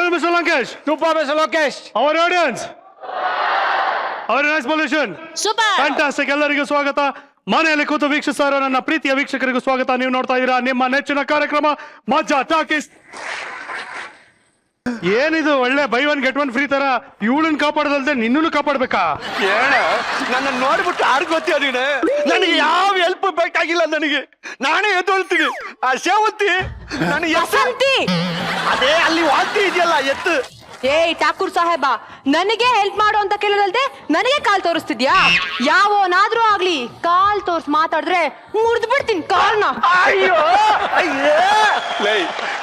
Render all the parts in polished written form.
Well, Mr. Lankesh. Super, Mr. Lokesh. Our audience. Our explanation. Super. Fantastic. ಎಲ್ಲರಿಗೂ ಸ್ವಾಗತ. ಮನೆಯಲ್ಲಿ ಕೂತು ವೀಕ್ಷಿಸ್ತಾರೋ ನನ್ನ ಪ್ರೀತಿಯ ವೀಕ್ಷಕರಿಗೂ ಸ್ವಾಗತ. ನೀವು ನೋಡ್ತಾ ಇದ್ದೀರಾ ನಿಮ್ಮ ನೆಚ್ಚಿನ ಕಾರ್ಯಕ್ರಮ ಮಜಾ ಟಾಕೀಸ್. ಏನಿದು ಒಳ್ಳೆ by one get one free ತರ ಇವಳನ್ನ ಕಾಪಾಡದಲ್ದೆ ನಿನ್ನೂ ಕಾಪಾಡ್ಬೇಕಾ? ನನ್ನ ನೋಡ್ಬಿಟ್ಟು ಆರ್ ಗೊತ್ತೀಯ ನೀನು? ನನಗೆ ಯಾವ ಹೆಲ್ಪ್ ಬೇಕಾಗಿಲ್ಲ. ನನಗೆ ನಾನೇ ಎದ್ದೊಳ್ತೀನಿ. ಆ ಸೇವಂತಿ ನನಗೆ ವಸಂತಿ. ಅದೇ ಅಲ್ಲಿ ವಾಂತಿ ಇದೆಯಲ್ಲ ಎತ್ತು. ಏಯ್ ಠಾಕೂರ್ ಸಾಹೇಬ, ನನಗೆ ಹೆಲ್ಪ್ ಮಾಡು ಅಂತ ಕೇಳೋದಲ್ದೆ ನನಗೆ ಕಾಲ್ ತೋರಿಸ್ತಿದ್ಯಾ? ಯಾವನಾದ್ರೂ ಆಗ್ಲಿ ಕಾಲ್ ತೋರ್ಸ್ ಮಾತಾಡಿದ್ರೆ ಮುರಿದು ಬಿಡ್ತೀನಿ ಕಾಲ್ನ. ಅಯ್ಯೋ ಅಯ್ಯೇ,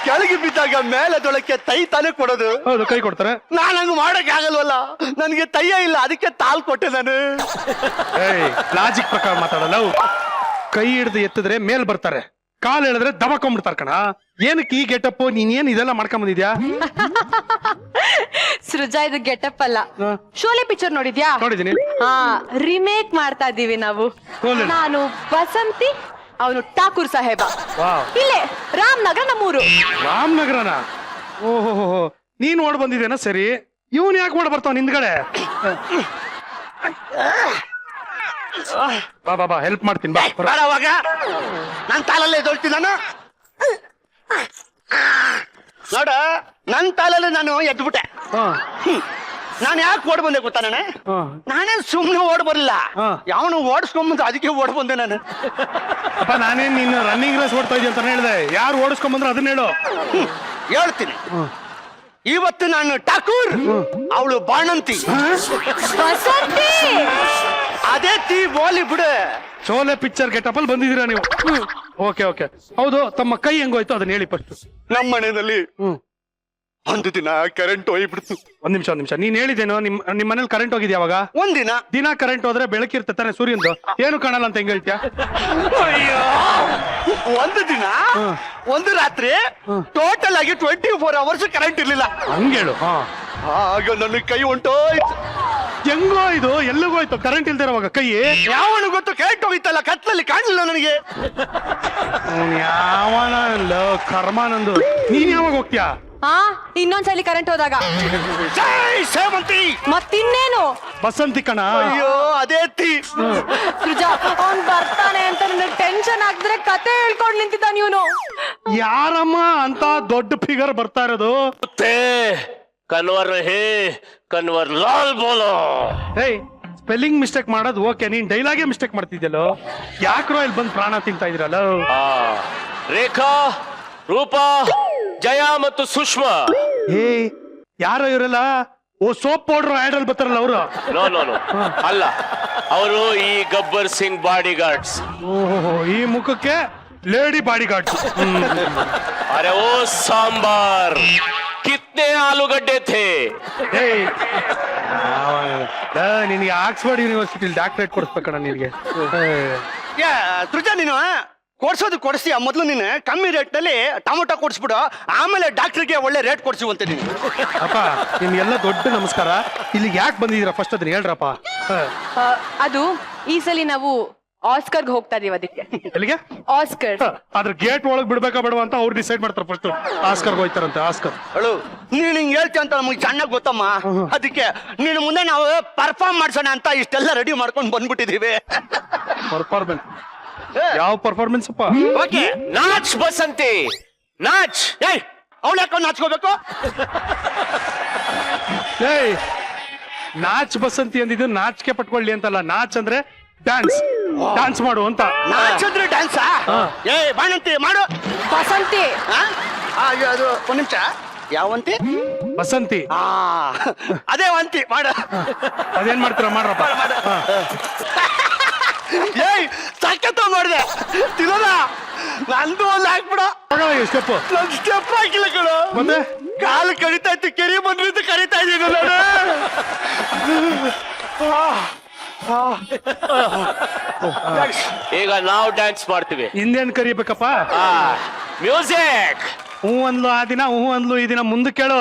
ಕೆಳಗೆ ಬಿದ್ದಾಗ ಮೇಲೆ ದೊಳಕ್ಕೆ ತೈ ತಾನೇ ಕೊಡೋದು. ಹೌದು, ಕೈ ಕೊಡ್ತಾರೆ. ನಾನು ಹಂಗ ಮಾಡಕ್ ಆಗಲ್ವಲ್ಲ, ನನಗೆ ತೈಯ ಇಲ್ಲ, ಅದಕ್ಕೆ ತಾಲ್ ಕೊಟ್ಟೆ ನಾನು. ಲಾಜಿಕ್ ಪ್ರಕಾರ ಮಾತಾಡಲ್ಲ. ಕೈ ಹಿಡ್ದು ಎತ್ತಿದ್ರೆ ಮೇಲ್ ಬರ್ತಾರೆ, ಕಾಲ್ ಹೇಳಿದ್ರೆ ದಬಕೊಂಡ್ಬಿಡ್ತಾರ ಕಣ. ಏನಕ್ಕೆ ಈ ಗೆಟಪ್? ನೀನ್ ಏನ್ ಇದೆಲ್ಲ ಮಾಡ್ಕೊಂಡ್ ಬಂದಿದ್ಯಾ? ಸೃಜಾ, ಇದು ಗೆಟಪ್ ಅಲ್ಲ, ಶೋಲೆ ಪಿಕ್ಚರ್ ನೋಡಿದ್ಯಾ? ನೋಡಿದೀನಿ. ಹಾ, ರಿಮೇಕ್ ಮಾಡ್ತಾ ಇದೀವಿ ನಾವು. ಒಳ್ಳೆ. ನಾನು ಬಸಂತಿ, ಅವನು ಠಾಕೂರ್ ಸಾಹೇಬ. ವಾವ್. ಇಲ್ಲೇ ರಾಮನಗರ ನಮ್ಮೂರು. ರಾಮನಗರನ? ಓಹೋ, ನೀನ್ ಓಡ್ ಬಂದಿದ್ದೇನ? ಸರಿ, ಇವನ್ ಯಾಕೆ ಓಡ್ ಬರ್ತಾವ ನಿಂದ್ಗಡೆ? ಬಾ ಬಾ ಬಾ, ಹೆಲ್ಪ್ ಮಾಡ್ತೀನಿ ಬಾ. ಬರವಾಗ ನನ್ ತಾಲಲ್ಲೇ ಎದ್ದೊಳ್ತೀನಿ ನಾನು. ನೋಡ, ನನ್ ತಾಲಲ್ಲಿ ನಾನು ಎದ್ಬಿಟ್ಟೆ. ಹಾ, ನಾನು ಯಾಕೆ ಓಡ್ ಬಂದೆ ಗೊತ್ತಾ? ನಾನೇ ಸುಮ್ನೆ ಓಡ್ ಬರಲಿಲ್ಲ, ಯಾವನು ಓಡಿಸ್ಕೊಂಬಂದು ಅದಕ್ಕೆ ಓಡ್ ಬಂದೆ ನಾನು. ಅಪ್ಪ, ನಾನೇನ್ ನೀನು ರನ್ನಿಂಗ್ ರೇಸ್ ಓಡ್ತಾ ಇದೀಯ ಅಂತ ಹೇಳಿದೆ. ಯಾರು ಓಡಿಸ್ಕೊಂಬಂದ್ರೆ ಅದನ್ನ ಹೇಳು. ಹೇಳ್ತೀನಿ. ಇವತ್ತು ನಾನು ಠಾಕೂರ್, ಅವಳು ಬಾಣಂತಿ. ಬಸಂತಿ, ಅದೇ ತೀ ಬೋಲಿ ಬಿಡು. ಶೋಲೆ ಪಿಕ್ಚರ್ ಗೆಟಪ್ ಅಲ್ಲಿ ಬಂದಿದ್ದೀರಾ ನೀವು? Okay okay. ಹೌದು, ತಮ್ಮ ಕೈ ಹೆಂಗೋಯ್ತು ಅದನ್ನ ಹೇಳಿ ಫಸ್ಟ್. ನಮ್ಮ ಮನೆಯಲ್ಲಿ ಒಂದು ದಿನ ಕರೆಂಟ್ ಹೋಗ್ಬಿಡ್ತು. ಒಂದ್ ನಿಮಿಷ. ನೀನ್ ಹೇಳಿದೇನು ನಿಮ್ ಮನೇಲಿ ಕರೆಂಟ್ ಹೋಗಿದ್ಯಾ? ಯಾವಾಗ? ದಿನ ಕರೆಂಟ್ ಹೋದ್ರೆ ಬೆಳಕಿರುತ್ತೆ ತಾನೆ ಸೂರ್ಯಂದು, ಏನು ಕಾಣಲ್ಲ ಅಂತ ಹೆಂಗ್ ಹೇಳ್ತೀಯ? ಅಯ್ಯೋ, ಒಂದು ದಿನ ಒಂದು ರಾತ್ರಿ ಟೋಟಲ್ ಆಗಿ 24 hours ಕರೆಂಟ್ ಇರ್ಲಿಲ್ಲ. ಹಂಗೇಳು. ಆಗ ನನ್ನ ಕೈ ಹೊಂಟೋಯ್ತು. ಹೆಂಗೋ ಇದು? ಎಲ್ಲಿಗೋಯ್ತು ಕರೆಂಟ್ ಇಲ್ದಿರೋವಾಗ ಕೈ? ಯಾವನು ಗೊತ್ತು, ಕರೆಂಟ್ ಹೋಗಿತ್ತಲ್ಲ, ಕತ್ಲಲ್ಲಿ ಕಾಣಲಿಲ್ಲ ನನಗೆ. ಯಾವನ ಕರ್ಮ ನಂದು. ನೀನ್ ಯಾವಾಗ ಹೋಗ್ತೀಯಾ? ಹಾ, ಇನ್ನೊಂದ್ಸಲಿ ಕರೆಂಟ್ ಹೋದಾಗ. ಜೈ ಸೇವಂತಿ. ಮತ್ತಿನ್ನೇನು? ಬಸಂತಿ ಕಣ. ಅಯ್ಯೋ, ಅದೇ ತೀ. ಸೃಜಾ, ಅವ್ನ್ ಬರ್ತಾನೆ ಅಂತ ನನಗೆ ಟೆನ್ಷನ್ ಆಗಿದ್ರೆ ಕತೆ ಹೇಳ್ಕೊಂಡ್ ನಿಂತಿದ್ದಾನ ಇವನು. ಯಾರಮ್ಮ ಅಂತ ದೊಡ್ಡ ಫಿಗರ್ ಬರ್ತಾ ಇರೋದು? ಕನ್ವರ್ ಹೇ ಕನ್ವರ್ ಲಾಲ್ ಬೋಲೋ. ಸ್ಪೆಲ್ಲಿಂಗ್ ಮಿಸ್ಟೇಕ್ ಮಾಡೋದು ಓಕೆ, ನೀನ್ ಡೈಲಾಗೇ ಮಿಸ್ಟೇಕ್ ಮಾಡ್ತಿದ್ಯಲ್ಲೋ. ಯಾಕ್ರೋ ಇಲ್ಲಿ ಬಂದು ಪ್ರಾಣ ತಿಂತಾ ಇದ್ರಲ್ಲ? ರೇಖಾ, ರೂಪಾ, ಜಯ ಮತ್ತು ಸುಷ್ಮಾ. ಯಾರೋ ಇವರೆಲ್ಲ? ಓ, ಸೋಪ್ ಪೌಡರ್ ಆಡ್ ಅಲ್ಲಿ ಬರ್ತಾರಲ್ಲ ಅವರು? ನೋ ಅಲ್ಲ, ಅವರು ಈ ಗಬ್ಬರ್ ಸಿಂಗ್ ಬಾಡಿ ಗಾರ್ಡ್ಸ್. ಓಹೋ, ಈ ಮುಖಕ್ಕೆ ಲೇಡಿ ಬಾಡಿ ಗಾರ್ಡ್. ಅರೆ ಓ ಸಾಂಬಾರ್, ಕಿತ್ನೆ ಆಲೂಗಡ್ಡೆ ಥೇ. ನಿನ್ಗೆ ಆಕ್ಸ್ಫರ್ಡ್ ಯೂನಿವರ್ಸಿಟಿ ಡಾಕ್ಟರೇಟ್ ಕೊಡಿಸ್ಬೇಕಣ್ಣ ನಿನ್ಗೆ. ಸೃಜಾ, ನೀನು ಕೊಡಿಸ್ತೀಯ ಮೊದಲು. ನೀನು ಕಮ್ಮಿ ರೇಟ್ ನಲ್ಲಿ ಟೊಮೊಟೊ ಕೊಡಿಸ್ಬಿಡು, ಆಮೇಲೆ ಡಾಕ್ಟರ್ಗೆ ಒಳ್ಳೆ ರೇಟ್ ಕೊಡಿಸುವಂತೆ ನೀನು. ಅಪ್ಪ, ನಿಮ್ಗೆಲ್ಲ ದೊಡ್ಡ ನಮಸ್ಕಾರ. ಇಲ್ಲಿಗೆ ಯಾಕೆ ಬಂದಿದ್ದೀರಾ ಫಸ್ಟ್ ಅದನ್ನ ಹೇಳ್ರಪ್ಪ. ಅದು ಈ ಸಲ ನಾವು ಆಸ್ಕರ್ಗೆ ಹೋಗ್ತಾ ಇದೀವಿ. ಅದಕ್ಕೆ ಎಲ್ಲಿಗೆ? ಆಸ್ಕರ್. ಅದ್ರ ಗೇಟ್ ಒಳಗ್ ಬಿಡ್ಬೇಕಾ ಬೇಡವಾ ಅಂತ ಅವ್ರು ಡಿಸೈಡ್ ಮಾಡ್ತಾರೆ ಫಸ್ಟ್. ಆಸ್ಕರ್ಗೆ ಹೋಯ್ತಾರಂತೆ. ಆಸ್ಕರ್ ಹೇಳು, ನೀನು ಹಿಂಗ್ ಹೇಳ್ತಿ ಅಂತ ನಮಗೆ ಚೆನ್ನಾಗಿ ಗೊತ್ತಮ್ಮ. ಅದಕ್ಕೆ ನೀನು ಮುಂದೆ ನಾವು ಪರ್ಫಾರ್ಮ್ ಮಾಡ್ಸೋಣ ಅಂತ ಇಷ್ಟೆಲ್ಲ ರೆಡಿ ಮಾಡ್ಕೊಂಡು ಬಂದ್ಬಿಟ್ಟಿದೀವಿ. ಪರ್ಫಾರ್ಮೆನ್ಸ್? ಯಾವ ಪರ್ಫಾರ್ಮೆನ್ಸ್ ಅಪ್ಪ? Okay, notch Basanti, notch. ಅವಳು ಯಾಕೋ ನಾಚ್ಕೋಬೇಕು? ನಾಚ್ ಬಸಂತಿ ಅಂದಿದ್ದು ನಾಚಿಕೆ ಪಟ್ಕೊಳ್ಳಿ ಅಂತಲ್ಲ. ನಾಚ್ ಅಂದ್ರೆ ಡ್ಯಾನ್ಸ್ ಮಾಡು ಅಂತ. ನಾಚ್ ಅಂದ್ರೆ ಡ್ಯಾನ್ಸಾ? ಬಾಣಂತಿ ಮಾಡು. ಬಸಂತಿ. ಅದು ಒಂದ್ ನಿಮಿಷ. ಯಾವಂತಿ? ಬಸಂತಿ. ಅದೇ ವಂತಿ ಮಾಡು. ಅದೇನ್ ಮಾಡ್ತೀರ ಮಾಡ್ರಪ್ಪ. ಸಖತ್ ಮಾಡಿದೆ ತಿಳೋದ. ನಂದು ಒಂದು ಹಾಕ್ಬಿಡ. ಸ್ಟೆಪ್ ನನ್ ಸ್ಟೆಪ್ ಹಾಕಿಲ್ಲ ಕಣ. ಮತ್ತೆ ಕಾಲು ಕಡಿತಾ ಇತ್ತು, ಕೆರೆ ಬಂದ್ರಿಂದ ಕರಿತಾ ಇದ್ದೀನಿ ನಾನು. ಈಗ ನಾವು ಡ್ಯಾನ್ಸ್ ಮಾಡ್ತೀವಿ. ಹಿಂದೇನ್ ಕರಿಬೇಕಪ್ಪ? ಮ್ಯೂಸಿಕ್. ಹೂ ಅಂದ್ಲು ಆ ದಿನ, ಹೂ ಅಂದ್ಲು ಈ ದಿನ. ಮುಂದೆ ಕೇಳು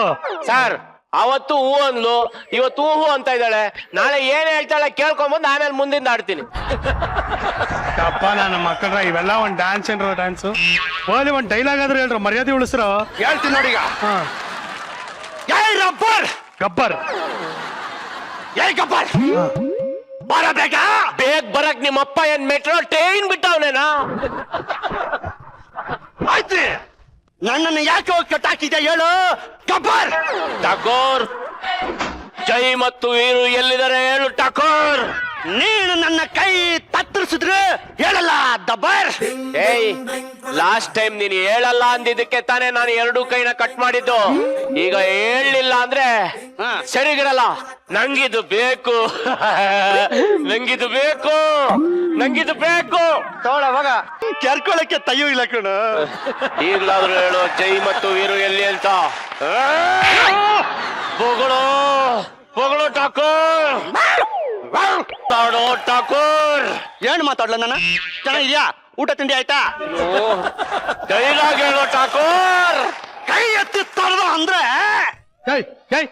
ಸರ್, ಅವತ್ತು ಹೂ ಅಂದ್ಲು, ಇವತ್ತು ಹೂ ಅಂತ ಇದ್ದಾಳೆ. ನಾಳೆ ಏನ್ ಹೇಳ್ತಾಳೆ ಕೇಳ್ಕೊಂಬಂದು ಆಮೇಲೆ ಮುಂದಿಂದ ಆಡ್ತೀನಿ. ಅಪ್ಪ, ನನ್ನ ಮಕ್ಕಳ್ರ ಇವೆಲ್ಲ ಒಂದ್ ಡ್ಯಾನ್ಸ್ ಏನ್ರ ಡ್ಯಾನ್ಸ್? ಹೋಲಿ ಒಂದ್ ಡೈಲಾಗ್ ಆದ್ರೆ ಹೇಳ್ರ, ಮರ್ಯಾದೆ ಉಳಿಸ್ರ. ಹೇಳ್ತೀನಿ ನೋಡಿ. ಈಗ ರಬ್ಬರ್ ಗಬ್ಬರ್. ಏ ಗಬ್ಬರ್ ಬರ ಬೇಗ ಬೇಗ ಬರಕ್ ನಿಮ್ಮಪ್ಪ ಏನ್ ಮೆಟ್ರೋ ಟ್ರೈನ್ ಬಿಟ್ಟವನೇನಾ? ಆಯ್ತು ನನ್ನನ್ನು ಯಾಕೆ ಹೋಗಿ ಕಟ್ಟಾಕಿದೆ ಹೇಳು ಗಬ್ಬರ್. ಠಾಕೋರ್, ಜೈ ಮತ್ತು ವೀರು ಎಲ್ಲಿದ್ದಾರೆ ಹೇಳು ಠಾಕೋರ್. ನೀನು ನನ್ನ ಕೈ ತತ್ತರಿಸಿದ್ರೆ ಹೇಳಲ್ಲ ದಬ್ಬರ್. ಏಯ್, ಲಾಸ್ಟ್ ಟೈಮ್ ನೀನು ಹೇಳಲ್ಲ ಅಂದಿದ್ದಕ್ಕೆ ತಾನೇ ನಾನು ಎರಡು ಕೈನ ಕಟ್ ಮಾಡಿದ್ದು. ಈಗ ಹೇಳಲಿಲ್ಲ ಅಂದ್ರೆ ಸರಿಗಿರಲ್ಲ. ನಂಗಿದು ಬೇಕು, ನಂಗಿದು ಬೇಕು, ನಂಗಿದು ಬೇಕು. ತೋಳವಾಗ ಕೆರ್ಕೊಳಕ್ಕೆ ತಯ್ಯೂ ಇಲ್ಲ ಕಣ. ಈಗಲಾದ್ರೂ ಹೇಳು ಜೈ ಮತ್ತು ವೀರು ಎಲ್ಲಿ ಅಂತ. ಬೊಗಳು ಬೊಗಳು ಠಾಕೋರ್, ಮಾತಾಡೋ ಠಾಕೋರ್. ಏನ್ ಮಾತಾಡ್ಲ ನನ್ನ? ಚೆನ್ನಾಗಿದ್ಯಾ? ಊಟ ತಿಂಡಿ ಆಯ್ತಾ? ಡೈಲಾಗ್ ಹೇಳೋ ಠಾಕೋರ್. ಕೈ ಎತ್ತಿ ತರದು ಅಂದ್ರೆ ಏಯ್ ಏಯ್,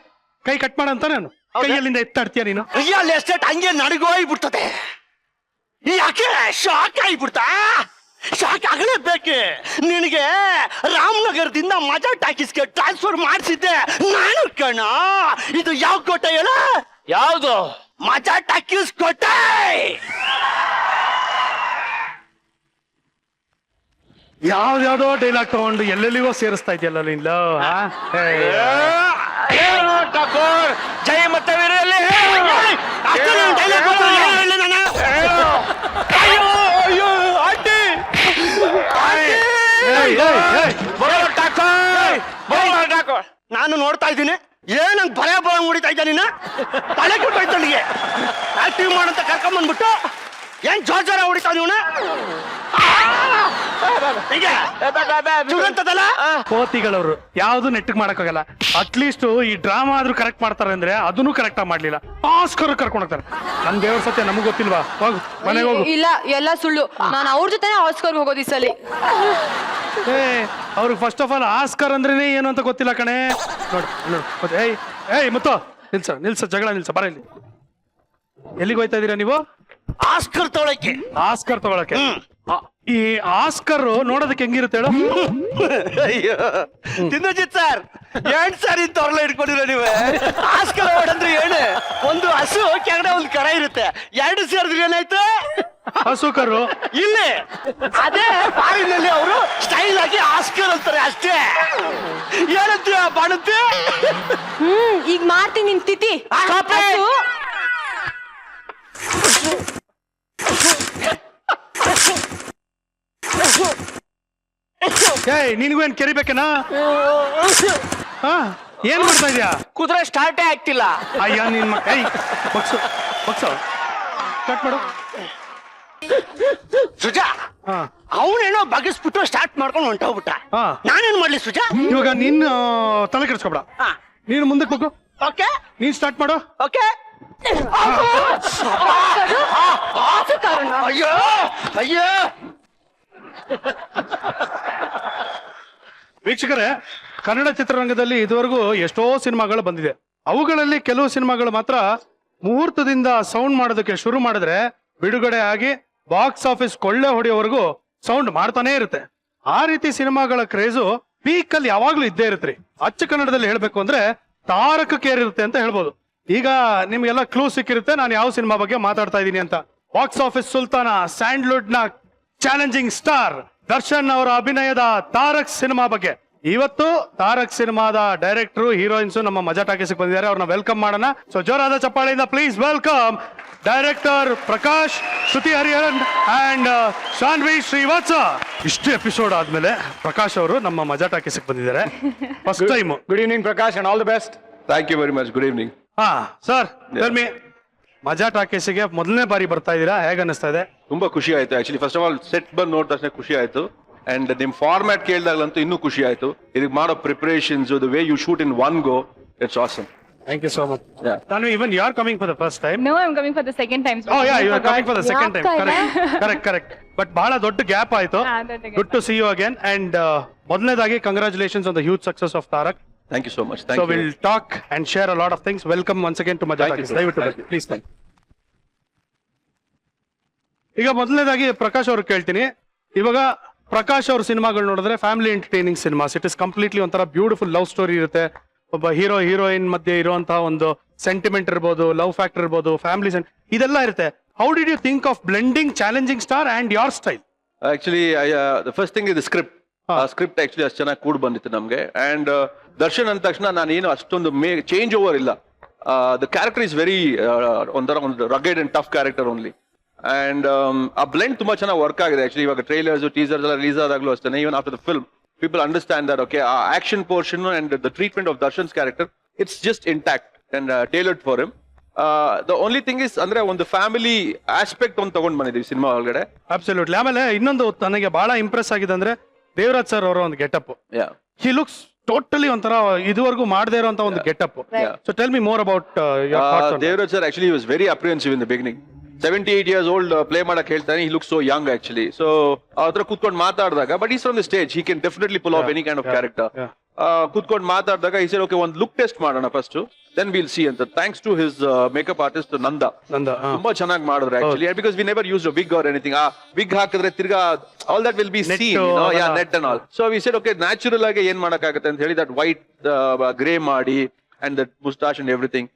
ಕೈ ಕಟ್ ಮಾಡ ಅಂತ ನಾನು ಕೈಯಲ್ಲಿಂದ ಎತ್ತಾಡ್ತೀಯ ನೀನು? ರಿಯಲ್ ಎಸ್ಟೇಟ್ ಹಂಗೆ ನಡಗೋಗ್ಬಿಡ್ತದೆ. ಯಾಕೆ ಶಾಕ್ ಆಗಿಬಿಡ್ತಾ? ಶಾಕ್ ಆಗಲೇಬೇಕು. ನಿನಗೆ ರಾಮನಗರದಿಂದ ಮಜಾ ಟಾಕೀಸ್ಗೆ ಟ್ರಾನ್ಸ್ಫರ್ ಮಾಡಿಸಿದ್ದೆ ನಾನು ಕಣ. ಇದು ಯಾವ ಕೋಟೆ ಹೇಳ? ಯಾವ್ದು? ಮಜಾ ಟಾಕೀಸ್ ಕೋಟೆ. ಯಾವ್ದಾವ್ದೋ ಡೈಲಾಗ್ ತಗೊಂಡು ಎಲ್ಲೆಲ್ಲಿಗೋ ಸೇರಿಸ್ತಾ ಇದೆಯಲ್ಲ ನೀನ್. ಹೇಳು ಠಾಕೋರ್, ಜೈ ಮತ್ತು ವೀರು ಎಲ್ಲಿ? ಅಯ್ಯೋ ಅಯ್ಯೋ ಆಂಟಿ ಬೊಗಳು ಠಾಕೋರ್, ಬೊಗಳು ಠಾಕೋರ್. ನಾನು ನೋಡ್ತಾ ಇದ್ದೀನಿ. ಏನಂಗ್ ಭಯ ಭಯ ಮುಡಿತಾ ಇದ್ದ ನೀನು? ತಲೆ ಕೊಟ್ಟೋಯ್ತು ನನಗೆ. ಆಕ್ಟಿವ್ ಮಾಡಂತ ಕರ್ಕೊಂಬಂದ್ಬಿಟ್ಟು ಏನ್ ಜೋರ ಹೊಡಿತಾ ನೀವನ? ಚುರಂತದಲ್ಲ ಕೋತಿಗಳವರು ಯಾವ್ದು ನೆಟ್ಟಿಗೆ ಮಾಡಕ್ಕಾಗಲ್ಲ. ಅಟ್ಲೀಸ್ಟ್ ಈ ಡ್ರಾಮಾ ಆದ್ರೂ ಕರೆಕ್ಟ್ ಮಾಡ್ತಾರೆ ಅಂದ್ರೆ ಅದನ್ನು ಕರೆಕ್ಟ್ ಆಗಿ ಮಾಡ್ಲಿಲ್ಲ. ಆಸ್ಕರ್ ಕರ್ಕೊಂಡು ಹೋಗ್ತಾರೆ. ನನ್ ದೇವ್ರ ಸತ್ಯ ನಮಗ್ ಗೊತ್ತಿಲ್ವಾ? ಹೋಗು ಮನೆಗೆ ಹೋಗು. ಇಲ್ಲ, ಎಲ್ಲ ಸುಳ್ಳು. ನಾನು ಅವ್ರ ಜೊತೆನೆ ಆಸ್ಕರ್ ಹೋಗೋದು ಈ ಸಲಿ. ಏ, ಅವ್ರಿಗೆ ಫಸ್ಟ್ ಆಫ್ ಆಲ್ ಆಸ್ಕರ್ ಅಂದ್ರೇನೆ ಏನು ಅಂತ ಗೊತ್ತಿಲ್ಲ ಕಣೆ. ನೋಡು ನೋಡು. ಏಯ್ ಏಯ್ ಮುತ್ತು, ನಿಲ್ಸ ಜಗಳ ನಿಲ್ಸ, ಬರ ಇಲ್ಲಿ. ಎಲ್ಲಿಗೆ ಹೋಯ್ತಾ ಇದೀರಾ ನೀವು? ಆಸ್ಕರ್ ತೊಗೊಳಕ್ಕೆ. ಆಸ್ಕರ್ ತಗೊಳಕ್ಕೆ. ಈ ಆಸ್ಕರ್ ನೋಡೋದಕ್ಕೆ ಹೆಂಗಿರುತ್ತೆ ಹೇಳು? ಅಯ್ಯೋ ತಿನ್ನಜಿತ್ ಸರ್, ಏನ್ ಸರ್ ಇಂತ ಹೊರಲ ಇಟ್ಕೊಂಡಿರೋ ನೀವು? ಆಸ್ಕರ್ ಅವಾರ್ಡ್ ಅಂದ್ರೆ ಏನು? ಒಂದು ಹಸು ಕೆಳಗಡೆ ಒಂದು ಕರ ಇರುತ್ತೆ, ಎರಡು ಸೇರಿದ್ರೆ ಏನಾಯ್ತು? ಹಸುಕರು. ಇಲ್ಲಿ ಅದೇ ಫಾರಿನಲ್ಲಿ ಅವರು ಸ್ಟೈಲ್ ಆಗಿ ಆಸ್ಕರ್ ಅಂತಾರೆ ಅಷ್ಟೇ. ಏನಂತೀಯ ಬಾಣಂತಿ? ಈಗ ಮಾಡ್ತೀನಿ ನಿನ್ ತಿಥಿ. Stop it! ಹಸು. ಏಯ್, ನಿನ್ಗೂ ಏನ್ ಕೆರಿಬೇಕೇನಾ? ಹಾ, ಏನ್ ಮಾಡ್ತಾ ಇದ್ಯಾ? ಕುದುರೆ ಸ್ಟಾರ್ಟೇ ಆಗ್ತಿಲ್ಲ. ಅಯ್ಯ ನಿನ್ ಏಯ್ ಬಗ್ಸು ಬಗ್ಸು, ಕಟ್ ಮಾಡು. ಸುಜಾ, ಹಾ, ಅವನೇನೋ ಬಗ್ಗಿಸ್ಬಿಟ್ಟು ಸ್ಟಾರ್ಟ್ ಮಾಡ್ಕೊಂಡು ಹೊಂಟೋಗ್ಬಿಟ್ಟ. ಹಾ. ನಾನೇನ್ ಮಾಡ್ಲಿ ಸುಜಾ? ಇವಾಗ ನೀನ್ ತಲೆ ಕೆಡಿಸ್ಕೊಬೇಡ. ಹಾ. ನೀನು ಮುಂದಕ್ಕೆ ಹೋಗು, ಓಕೆ ನೀನ್ ಸ್ಟಾರ್ಟ್ ಮಾಡು. ಓಕೆ. ಹಸು ಕಾರಣ. ಅಯ್ಯೋ ಅಯ್ಯೋ ವೀಕ್ಷಕರೇ, ಕನ್ನಡ ಚಿತ್ರರಂಗದಲ್ಲಿ ಇದುವರೆಗೂ ಎಷ್ಟೋ ಸಿನಿಮಾಗಳು ಬಂದಿದೆ. ಅವುಗಳಲ್ಲಿ ಕೆಲವು ಸಿನಿಮಾಗಳು ಮಾತ್ರ ಮುಹೂರ್ತದಿಂದ ಸೌಂಡ್ ಮಾಡೋದಕ್ಕೆ ಶುರು ಮಾಡಿದ್ರೆ ಬಿಡುಗಡೆ ಆಗಿ ಬಾಕ್ಸ್ ಆಫೀಸ್ ಕೊಳ್ಳೆ ಹೊಡೆಯೋವರೆಗೂ ಸೌಂಡ್ ಮಾಡ್ತಾನೆ ಇರುತ್ತೆ. ಆ ರೀತಿ ಸಿನಿಮಾಗಳ ಕ್ರೇಜು ಪೀಕ್ ಅಲ್ಲಿ ಯಾವಾಗ್ಲೂ ಇದ್ದೇ ಇರುತ್ತೆ. ಅಚ್ಚ ಕನ್ನಡದಲ್ಲಿ ಹೇಳ್ಬೇಕು ಅಂದ್ರೆ ತಾರಕಕ್ಕೇರಿರುತ್ತೆ ಅಂತ ಹೇಳ್ಬೋದು. ಈಗ ನಿಮ್ಗೆಲ್ಲ ಕ್ಲೂ ಸಿಕ್ಕಿರುತ್ತೆ ನಾನು ಯಾವ ಸಿನಿಮಾ ಬಗ್ಗೆ ಮಾತಾಡ್ತಾ ಇದ್ದೀನಿ ಅಂತ. ಬಾಕ್ಸ್ ಆಫೀಸ್ ಸುಲ್ತಾನ, ಸ್ಯಾಂಡ್ಲ್ವುಡ್ ನ ಚಾಲೆಂಜಿಂಗ್ ಸ್ಟಾರ್ ದರ್ಶನ್ ಅವರ ಅಭಿನಯದ ತಾರಕ್ ಸಿನಿಮಾ ಬಗ್ಗೆ. ಇವತ್ತು ತಾರಕ್ ಸಿನಿಮಾದ ಡೈರೆಕ್ಟರ್, ಹೀರೋಯಿನ್ಸ್ ನಮ್ಮ ಮಜಾ ಟಾಕೀಸ್ ಬಂದಿದ್ದಾರೆ. ಅವ್ರನ್ನ ವೆಲ್ಕಮ್ ಮಾಡೋಣ. ಸೊ ಜೋರಾದ ಚಪ್ಪಾಳೆಯಿಂದ please welcome director Prakash, Shruti Hariharan and Shanvi Srivatsa. ಇಷ್ಟು ಎಪಿಸೋಡ್ ಆದ್ಮೇಲೆ ಪ್ರಕಾಶ್ ಅವರು ನಮ್ಮ ಮಜಾ ಟಾಕೀಸ್ ಬಂದಿದ್ದಾರೆ first time. Good evening, Prakash, and all the best. Thank you very much. Good evening. ಹಾ ಸರ್, ಟೆಲ್ ಮಿ, ಮಜಾ ಟಾಕೀಸ್ಗೆ ಮೊದಲನೇ ಬಾರಿ ಬರ್ತಾ ಇದ್ದೀರಾ, ಹೇಗ ಅನಿಸ್ತಾ ಇದೆ? ತುಂಬಾ ಖುಷಿ ಆಯ್ತು. Actually first of all set ಬಂದು ನೋಡಿದ ತಕ್ಷಣ ಖುಷಿ ಆಯ್ತು. ಅಂಡ್ ನಿಮ್ ಫಾರ್ಮ್ಯಾಟ್ ಕೇಳಿದಾಗಲಂತೂ ಇನ್ನೂ ಖುಷಿ ಆಯ್ತು. ಇದಕ್ಕೆ ಮಾಡೋ preparations, the way you shoot in one go, it's awesome. Thank you so much. Tanvi, even you are coming for the first time. No, I'm coming for the second time. Oh yeah, you are coming for the second time. Correct. But ಬಹಳ ದೊಡ್ಡ gap ಆಯ್ತು. ದೊಡ್ಡ gap. Good to see you again. And ಮೊದಲನೇದಾಗಿ congratulations on the huge success of Tarak. Thank you so much. So Thank you. we'll talk and share a lot of things. Welcome once again to Maja Thank you, Talkies. sir. ದಯವಿಟ್ಟು Thank ಬನ್ನಿ. Please, thank you. ಈಗ ಮೊದಲನೇದಾಗಿ ಪ್ರಕಾಶ್ ಅವ್ರು ಕೇಳ್ತೀನಿ. ಇವಾಗ ಪ್ರಕಾಶ್ ಅವ್ರ ಸಿನಿಮಾಗಳು ನೋಡಿದ್ರೆ family entertaining cinemas. It is completely ಒಂಥರ ಬ್ಯೂಟಿಫುಲ್ ಲವ್ ಸ್ಟೋರಿ ಇರುತ್ತೆ, ಒಬ್ಬ ಹೀರೋಯಿನ್ ಮಧ್ಯೆ ಇರುವಂತಹ ಒಂದು ಸೆಂಟಿಮೆಂಟ್ ಇರ್ಬೋದು, ಲವ್ ಫ್ಯಾಕ್ಟರ್ ಇರ್ಬೋದು, ಫ್ಯಾಮಿಲಿ ಇದೆಲ್ಲ ಇರುತ್ತೆ. How did you think of blending challenging star and your style? Actually the first thing is script. ಆ ಸ್ಕ್ರಿಪ್ಟ್ ಆಕ್ಚುಲಿ ಅಷ್ಟು ಚೆನ್ನಾಗಿ ಕೂಡ್ ಬಂದಿತ್ತು ನಮ್ಗೆ. ಅಂಡ್ ದರ್ಶನ್ ಅಂದ ತಕ್ಷಣ ನಾನು ಏನು ಅಷ್ಟೊಂದು ಚೇಂಜ್ ಓವರ್ ಇಲ್ಲ. ದ ಕ್ಯಾರೆಕ್ಟರ್ ಇಸ್ ವೆರಿ ಒಂಥರ ಒಂದು rugged and tough character only. And ಆ ಬ್ಲೆಂಡ್ ತುಂಬಾ ಚೆನ್ನಾಗಿ ವರ್ಕ್ ಆಗಿದೆ ಆಕ್ಚುಲಿ. ಇವಾಗ ಟ್ರೈಲರ್ಸ್ ಟೀಸರ್ಸ್ ಎಲ್ಲ ರಿಲೀಸ್ ಆದಾಗಲೂ ಅಷ್ಟೇ, even after the film people understand that okay, action portion and the treatment of Darshan's character, it's just intact and tailored for him. The only thing is ಅಂದ್ರೆ ಒಂದು family aspect ಒಂದು ತಗೊಂಡ್ ಬಂದಿದ್ದೀವಿ cinema ಒಳಗಡೆ. Absolutely. ಆಮೇಲೆ ಇನ್ನೊಂದು ನನಗೆ ಬಹಳ ಇಂಪ್ರೆಸ್ ಆಗಿದೆ ಅಂದ್ರೆ ದೇವರಾಜ್ ಸರ್ ಅವರ ಒಂದು ಗೆಟಪ್. ಹಿ ಲುಕ್ಸ್ ಟೋಟಲಿ ಒಂಥರ ಇದುವರೆಗೂ ಮಾಡದೇ ಇರುವಂತ ಒಂದು getup. So tell me more about Devaraj sir actually was very apprehensive in the beginning. 78 years old play ಮಾಡಕ್ ಹೇಳ್ತಾನೆ. He look so young actually. So ಅವ್ರ ಕೂತ್ಕೊಂಡು ಮಾತಾಡಿದಾಗ, but is from the stage, he can definitely pull off any kind of character. ಕೂತ್ಕೊಂಡು ಮಾತಾಡಿದಾಗ ಈ sir okay ಒಂದು look test ಮಾಡೋಣ ಫಸ್ಟ್, ದೆನ್ ವಿಲ್ ಸಿ ಅಂತ. Thanks to his makeup artist Nanda ತುಂಬಾ ಚೆನ್ನಾಗಿ ಮಾಡಿದ್ರು actually. Because we never use wig or anything. ಆ ವಿಗ್ ಹಾಕಿದ್ರೆ ತಿರ್ಗಾ all that will be seen, net and all. So we said okay natural ಆಗಿ ಏನ್ ಮಾಡಕ್ಕಾಗತ್ತೆ ಅಂತ ಹೇಳಿ ದಟ್ ವೈಟ್ ಗ್ರೇ ಮಾಡಿ and that moustache and everything,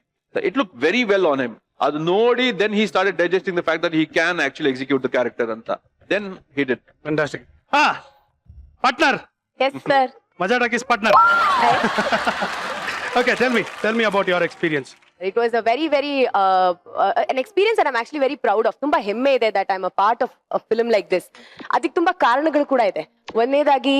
it look very well on him. ಅದು ನೋಡಿ then he started digesting the fact that he can actually execute the character ಅಂತ. Then he did fantastic. Partner. Yes sir. ಮಜಾ talkies partner. Okay, tell me about your experience. It was a very an experience that I'm actually very proud of. ತುಂಬಾ ಹೆಮ್ಮೆ ಇದೆ that I'm a part of a film like this. ಅದಕ್ಕೆ ತುಂಬಾ ಕಾರಣಗಳು ಕೂಡ ಇದೆ. ಒಂದನೇದಾಗಿ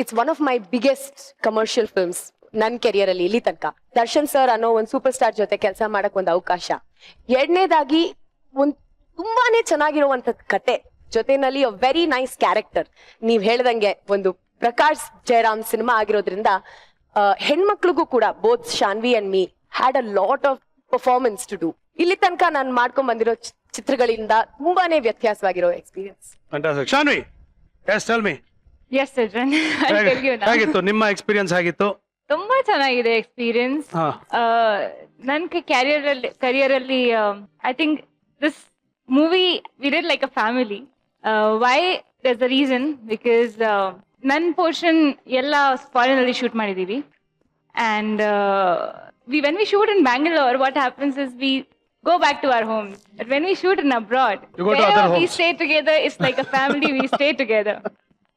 it's one of my biggest commercial films ನನ್ನ ಕೆರಿಯರ್ ಅಲ್ಲಿ ಇಲ್ಲಿ ತನಕ. ದರ್ಶನ್ ಸರ್ ಅನ್ನೋ ಒಂದು ಸೂಪರ್ ಸ್ಟಾರ್ ಜೊತೆ ಕೆಲಸ ಮಾಡಕ್ ಒಂದು ಅವಕಾಶ. ಎರಡನೇದಾಗಿ ಒಂದ್ ತುಂಬಾನೇ ಚೆನ್ನಾಗಿರುವಂತ ಕತೆ ಜೊತೆನಲ್ಲಿ ಅ ವೆರಿ ನೈಸ್ ಕ್ಯಾರೆಕ್ಟರ್. ನೀವ್ ಹೇಳ್ದಂಗೆ ಒಂದು ಪ್ರಕಾಶ್ ಜಯರಾಮ್ ಸಿನಿಮಾ ಆಗಿರೋದ್ರಿಂದ ಹೆಣ್ಮಕ್ಳಿಗೂ ಕೂಡ both Shanvi and me had a lot of performance to do. ಇಲ್ಲಿ ತನಕ ನಾನು ಮಾಡ್ಕೊಂಡ್ ಬಂದಿರೋ ಚಿತ್ರಗಳಿಂದ ತುಂಬಾನೇ ವ್ಯತ್ಯಾಸವಾಗಿರೋ experience. Fantastic. Shanvi, yes, tell me. Yes, Sajjan. I'll tell you now. ಹೇಗಿತ್ತು ನಿಮ್ಮ ಎಕ್ಸ್ಪೀರಿಯನ್ಸ್? ಹೇಗಿತ್ತು? ತುಂಬಾ ಚೆನ್ನಾಗಿದೆ ಎಕ್ಸ್ಪೀರಿಯನ್ಸ್. ನನ್ ಕರಿಯರ್ ಅಲ್ಲಿ I think this movie we did like a family. Why there's a reason, because ನನ್ ಪೋರ್ಷನ್ ಎಲ್ಲ ಫಾರಿನ್ ಅಲ್ಲಿ ಶೂಟ್ ಮಾಡಿದೀವಿ. And when we shoot in Bangalore, what happens is we go back to our homes. But when we shoot in abroad, you go to other homes. We stay together. It's like a family. We stay together.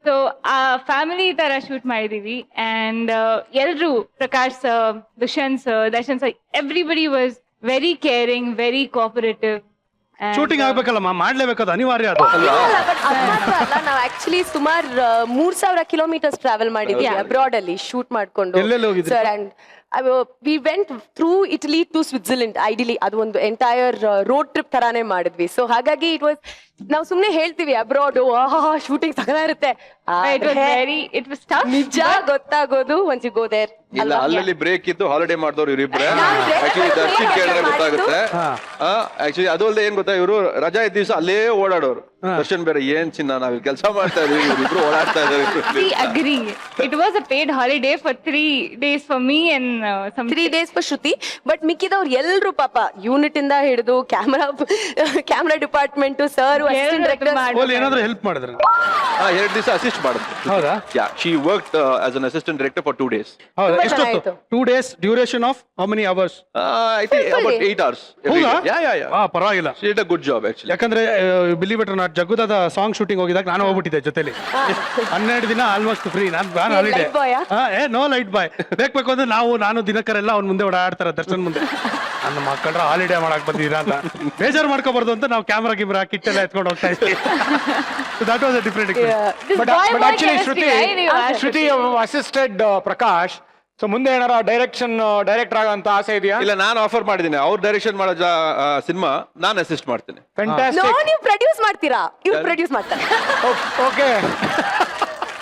So family ತರ shoot ಮಾಡಿದೀವಿ. And ಎಲ್ರು Prakash sir, Dushyanth sir, Darshan sir, everybody was very caring, very cooperative. Shooting ಆಗ್ಬೇಕಲ್ಲಮ್ಮ, ಮಾಡ್ಲೇಬೇಕದು ಅನಿವಾರ್ಯ. ಅದು ನಾವು actually ಸುಮಾರು 3000 kilometres travel ಮಾಡಿದ್ವಿ ಅಬ್ರಾಡ್ ಅಲ್ಲಿ ಶೂಟ್ ಮಾಡ್ಕೊಂಡು. ಎಲ್ಲೆಲ್ಲಿ ಹೋಗಿದ್ರಿ? Sir, and we went through Italy to Switzerland. Ideally ಅದು ಒಂದು ಎಂಟೈರ್ ರೋಡ್ ಟ್ರಿಪ್ ತರಾನೇ ಮಾಡಿದ್ವಿ. ಸೊ ಹಾಗಾಗಿ ಇಟ್ ವಾಸ್, ನಾವು ಸುಮ್ನೆ ಹೇಳ್ತೀವಿ ಅಬ್ರಾಡ್ ಶೂಟಿಂಗ್ ತಗದ ಇರುತ್ತೆ, ನಿಜ ಗೊತ್ತಾಗೋದು once you go there. ಇಲ್ಲ, ಅಲ್ಲಲ್ಲಿ ಬ್ರೇಕ್ ಇದ್ದು ಹಾಲಿಡೇ ಮಾಡಿದವ್ರು ಇವರಿಬ್ರೆ. ಆಕ್ಚುಲಿ ದರ್ಶನ್ ಕೇಳಿದ್ರೆ ಗೊತ್ತಾಗುತ್ತೆ. ಆಕ್ಚುಲಿ ಅದು ಅಲ್ಲದೆ ಏನ್ ಗೊತ್ತಾ, ಇವರು ರಜಾ ಇದ್ದ ದಿವಸ ಅಲ್ಲೇ ಓಡಾಡೋರು. ದರ್ಶನ್ ಬೇರೆ ಏನ್ ಚಿನ್ನ, ನಾವ್ ಕೆಲಸ ಮಾಡ್ತಾ ಇದೀವಿ, ಇಬ್ರು ಓಡಾಡ್ತಾ ಇದ್ದಾರೆ. Agree. It was a paid holiday for 3 days for me and some 3 days for Shruti. But ಮಿಕ್ಕಿದವ್ರು ಎಲ್ರು ಪಾಪ ಯೂನಿಟ್ ಇಂದ ಹಿಡಿದು camera department, sir, assistant director ಏನಾದ್ರು ಹೆಲ್ಪ್ ಮಾಡಿದ್ರೆ 2 ದಿವಸ ಅಸಿಸ್ಟ್ ಮಾಡಿದ್ರು. ಹೌದಾ? She worked as an assistant director for 2 days. ಹೌದಾ? ತುಂಬಾ ಎಷ್ಟೊತ್ತು? ಚೆನ್ನಾಗಿತ್ತು. 2 days duration of how many hours? I think about 8 hours. ಹೌದಾ? Yeah. ಪರವಾಗಿಲ್ಲ. She did a good job actually. ಯಾಕಂದ್ರೆ believe it R not, Jaggudada song shooting ಹೋಗಿದಾಗ ನಾನು ಹೋಗ್ಬಿಟ್ಟಿದ್ದೆ ಜೊತೆಲಿ. 12 ದಿನ ಆಲ್ಮೋಸ್ಟ್ ಫ್ರೀ. ನಾನು ಹಾಲಿಡೇ. light boy ಆ? No light boy. ಬೇಕು ಅಂದ್ರೆ ನಾನು ದಿನಕರೆಲ್ಲ ಅವ್ನ ಮುಂದೆ ಓಡಾಡ್ತಾರೆ, ದರ್ಶನ್ ಮುಂದೆ. ನನ್ನ ಮಕ್ಕಳ್ರ ಹಾಲಿಡೇ ಮಾಡಕ್ ಬಂದಿದ್ದೀರಾ ಅಂತ ಬೇಜಾರು ಮಾಡ್ಕೋಬಾರ್ದು ಅಂತ ನಾವು ಕ್ಯಾಮ್ರಾ ಗಿಮ್ರಾ ಕಿಟ್ಟೆಲ್ಲ ಎತ್ಕೊಂಡು ಹೋಗ್ತಾ ಇದ್ವಿ. That was a different experience. But actually, Shruti assisted Prakash. So ಮುಂದೆ ಏನಾರ ಡೈರೆಕ್ಟರ್ ಆಗೋ ಆಸೆ ಇದೆಯಾ? ಇಲ್ಲ, ನಾನು ಆಫರ್ ಮಾಡಿದ್ದೀನಿ. ಅವ್ರು ಡೈರೆಕ್ಷನ್ ಮಾಡೋ ಸಿನಿಮಾ ನಾನು ಅಸಿಸ್ಟ್ ಮಾಡ್ತೀನಿ. ಫ್ಯಾಂಟಾಸ್ಟಿಕ್. ನೀವು ಪ್ರೊಡ್ಯೂಸ್ ಮಾಡ್ತೀರಾ, ಇವ್ರು ಪ್ರೊಡ್ಯೂಸ್ ಮಾಡ್ತಾರೆ. ಓಕೆ,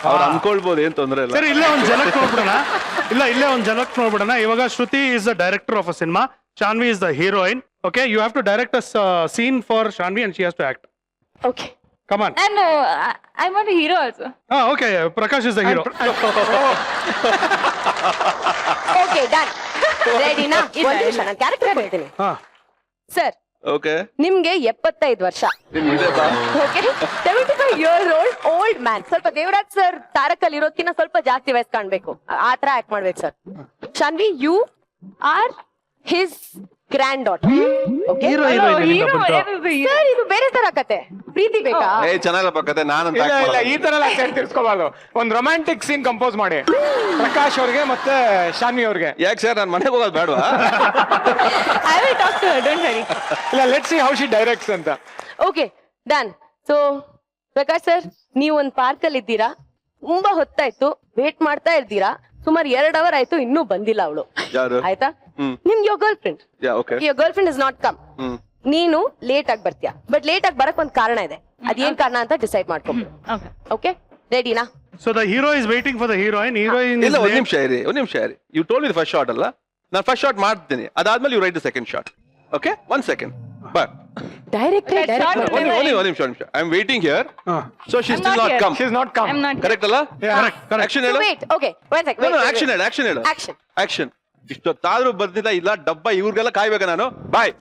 ಅವ್ರು ಅನ್ಕೊಳ್ಬೋದು, ಏನ್ ತೊಂದ್ರೆ ಇಲ್ಲ. ಸರಿ, ಇಲ್ಲೇ ಒಂದು ಜಲಕ್ ನೋಡ್ಬಿಡೋಣ. ಇವಾಗ Shruti is the director of a cinema, Shanvi is the heroine. Okay, you have to direct a scene for Shanvi and she has to act. Okay, come on. and I'm not a hero also. Okay, Prakash is the hero. Okay, done. ರೆಡಿನಾ? ಒಂದು ನಿಮಿಷ, ನಾನು character ಹೇಳ್ತೀನಿ. ಹಾ, sir, okay ನಿಮ್ಗೆ 75 ವರ್ಷ. Okay 75 old man. ಸ್ವಲ್ಪ Devaraj sir ತಾರಕಲ್ಲಿ ಇರೋದ್ಕಿನ್ನ ಸ್ವಲ್ಪ ಜಾಸ್ತಿ ವಯಸ್ಸು ಕಾಣ್ಬೇಕು, ಆ ತರ ಆಕ್ಟ್ ಮಾಡ್ಬೇಕು sir. Shanvi, you are his granddaughter. Okay hero sir, ಇದು ಬೇರೆ ತರ ಕತೆ. ಪ್ರೀತಿ ಬೇಕಾ? ಏ ಚೆನ್ನಾಗಪ್ಪ ಕತೆ, ನಾನಂತ ಇಲ್ಲ ಇಲ್ಲ ಈ ತರ ಎಲ್ಲ ಸೆಟ್ ತಿರ್ಸ್ಕೋಬಾರ್ದು. ಒಂದು ರೊಮ್ಯಾಂಟಿಕ್ ಸೀನ್ ಕಂಪೋಸ್ ಮಾಡಿ ಪ್ರಕಾಶ್ ಅವ್ರಿಗೆ ಮತ್ತೆ ಶಾನ್ವಿ ಅವ್ರಿಗೆ. ಯಾಕೆ ಸರ್ ನಾನು ಮನೆಗೆ ಹೋಗೋದು ಬೇಡವಾ? I will talk to her, don't worry. ಇಲ್ಲ let's see how she directs ಅಂತ. Okay done. So Prakash sir, ನೀವು ಒಂದು ಪಾರ್ಕ್ ಅಲ್ಲಿ ಇದ್ದೀರಾ, ತುಂಬಾ ಹೊತ್ತಾಯ್ತು, ವೇಟ್ ಮಾಡ್ತಾ ಇರ್ತೀರಾ, ಸುಮಾರು 2 ಅವರ್ ಆಯ್ತು, ಇನ್ನೂ ಬಂದಿಲ್ಲ ಅವಳು. ಯಾರು? ಆಯ್ತಾ? ನಿಮ್ಗೆ your girl friend, okay your girl friend is not come. ನೀನು ಲೇಟ್ ಆಗಿ ಬರ್ತೀಯ, ಬಟ್ ಲೇಟ್ ಆಗಿ ಬರಕ್ ಒಂದ್ ಕಾರಣ ಇದೆ. ಅದೇನ್ ಕಾರಣ ಅಂತ ಡಿಸೈಡ್ ಮಾಡ್ಕೊಂಡು. Okay. ಓಕೆ ರೆಡಿನಾ? So the hero is waiting for the heroine. Heroine ಇಲ್ಲ ಒಂದ್ ನಿಮಿಷ ಇರಿ. You told me the first shot ಅಲ್ಲ, ನಾನು ಫಸ್ಟ್ ಶಾಟ್ ಮಾಡ್ತೀನಿ, ಅದಾದ್ಮೇಲೆ you right the second shot. Okay 1 second. But direct ಒಂದ್ ನಿಮಿಷ I am waiting here. So she still not come. She is not come. I'm not. Correct ಅಲ್ಲ? Action ಹೇಳು. Wait. Okay one second. Action ಹೇಳು. Action. Action. ಇಷ್ಟೊತ್ತಾದ್ರೂ ಬರ್ತಿಲ್ಲ, ಇಲ್ಲ ಡಬ್ಬ ಇವ್ರಿಗೆಲ್ಲ ಕಾಯ್ಬೇಕಾ ನಾನು? ಬಾಯ್.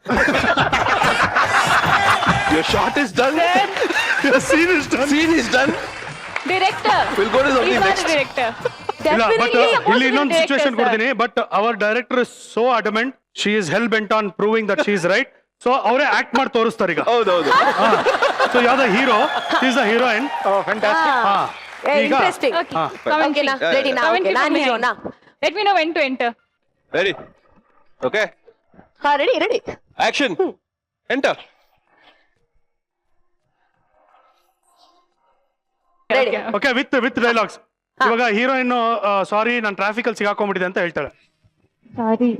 Your shot is done. scene is done. Scene is done. Director. We'll go to something You are next. the director. ಇಲ್ಲ but Definitely supposed ಇಲ್ಲಿ to be ಇನ್ನೊಂದು director, situation sir. ಕೊಡ್ತೀನಿ. But our director is so adamant, she is hell bent on proving that she is right. So ಅವರೇ act ಮಾಡಿ ತೋರಿಸ್ತಾರೆ ಈಗ. ಹೌದೌದು. So ಯಾವ್ದ hero is the heroine. Oh fantastic. ಈಗ ಇಂಟ್ರೆಸ್ಟಿಂಗ್. Okay. Ah. Commentary. ಓಕೆನಾ? ರೆಡಿನಾ? Commentary ಓಕೆ, ನಾನು from ಹೀರೋನಾ? behind. Let me know when to enter. Ready? Okay. ಹಾ ready. Action. Enter. Ready. Okay. Okay with dialogues. ಇವಾಗ heroine ಸಾರಿ ನಾನು traffic ಅಲ್ಲಿ ಸಿಗಾಕೊಂಡ್ಬಿಟ್ಟಿದೆ ಅಂತ ಹೇಳ್ತಾಳೆ. Sorry.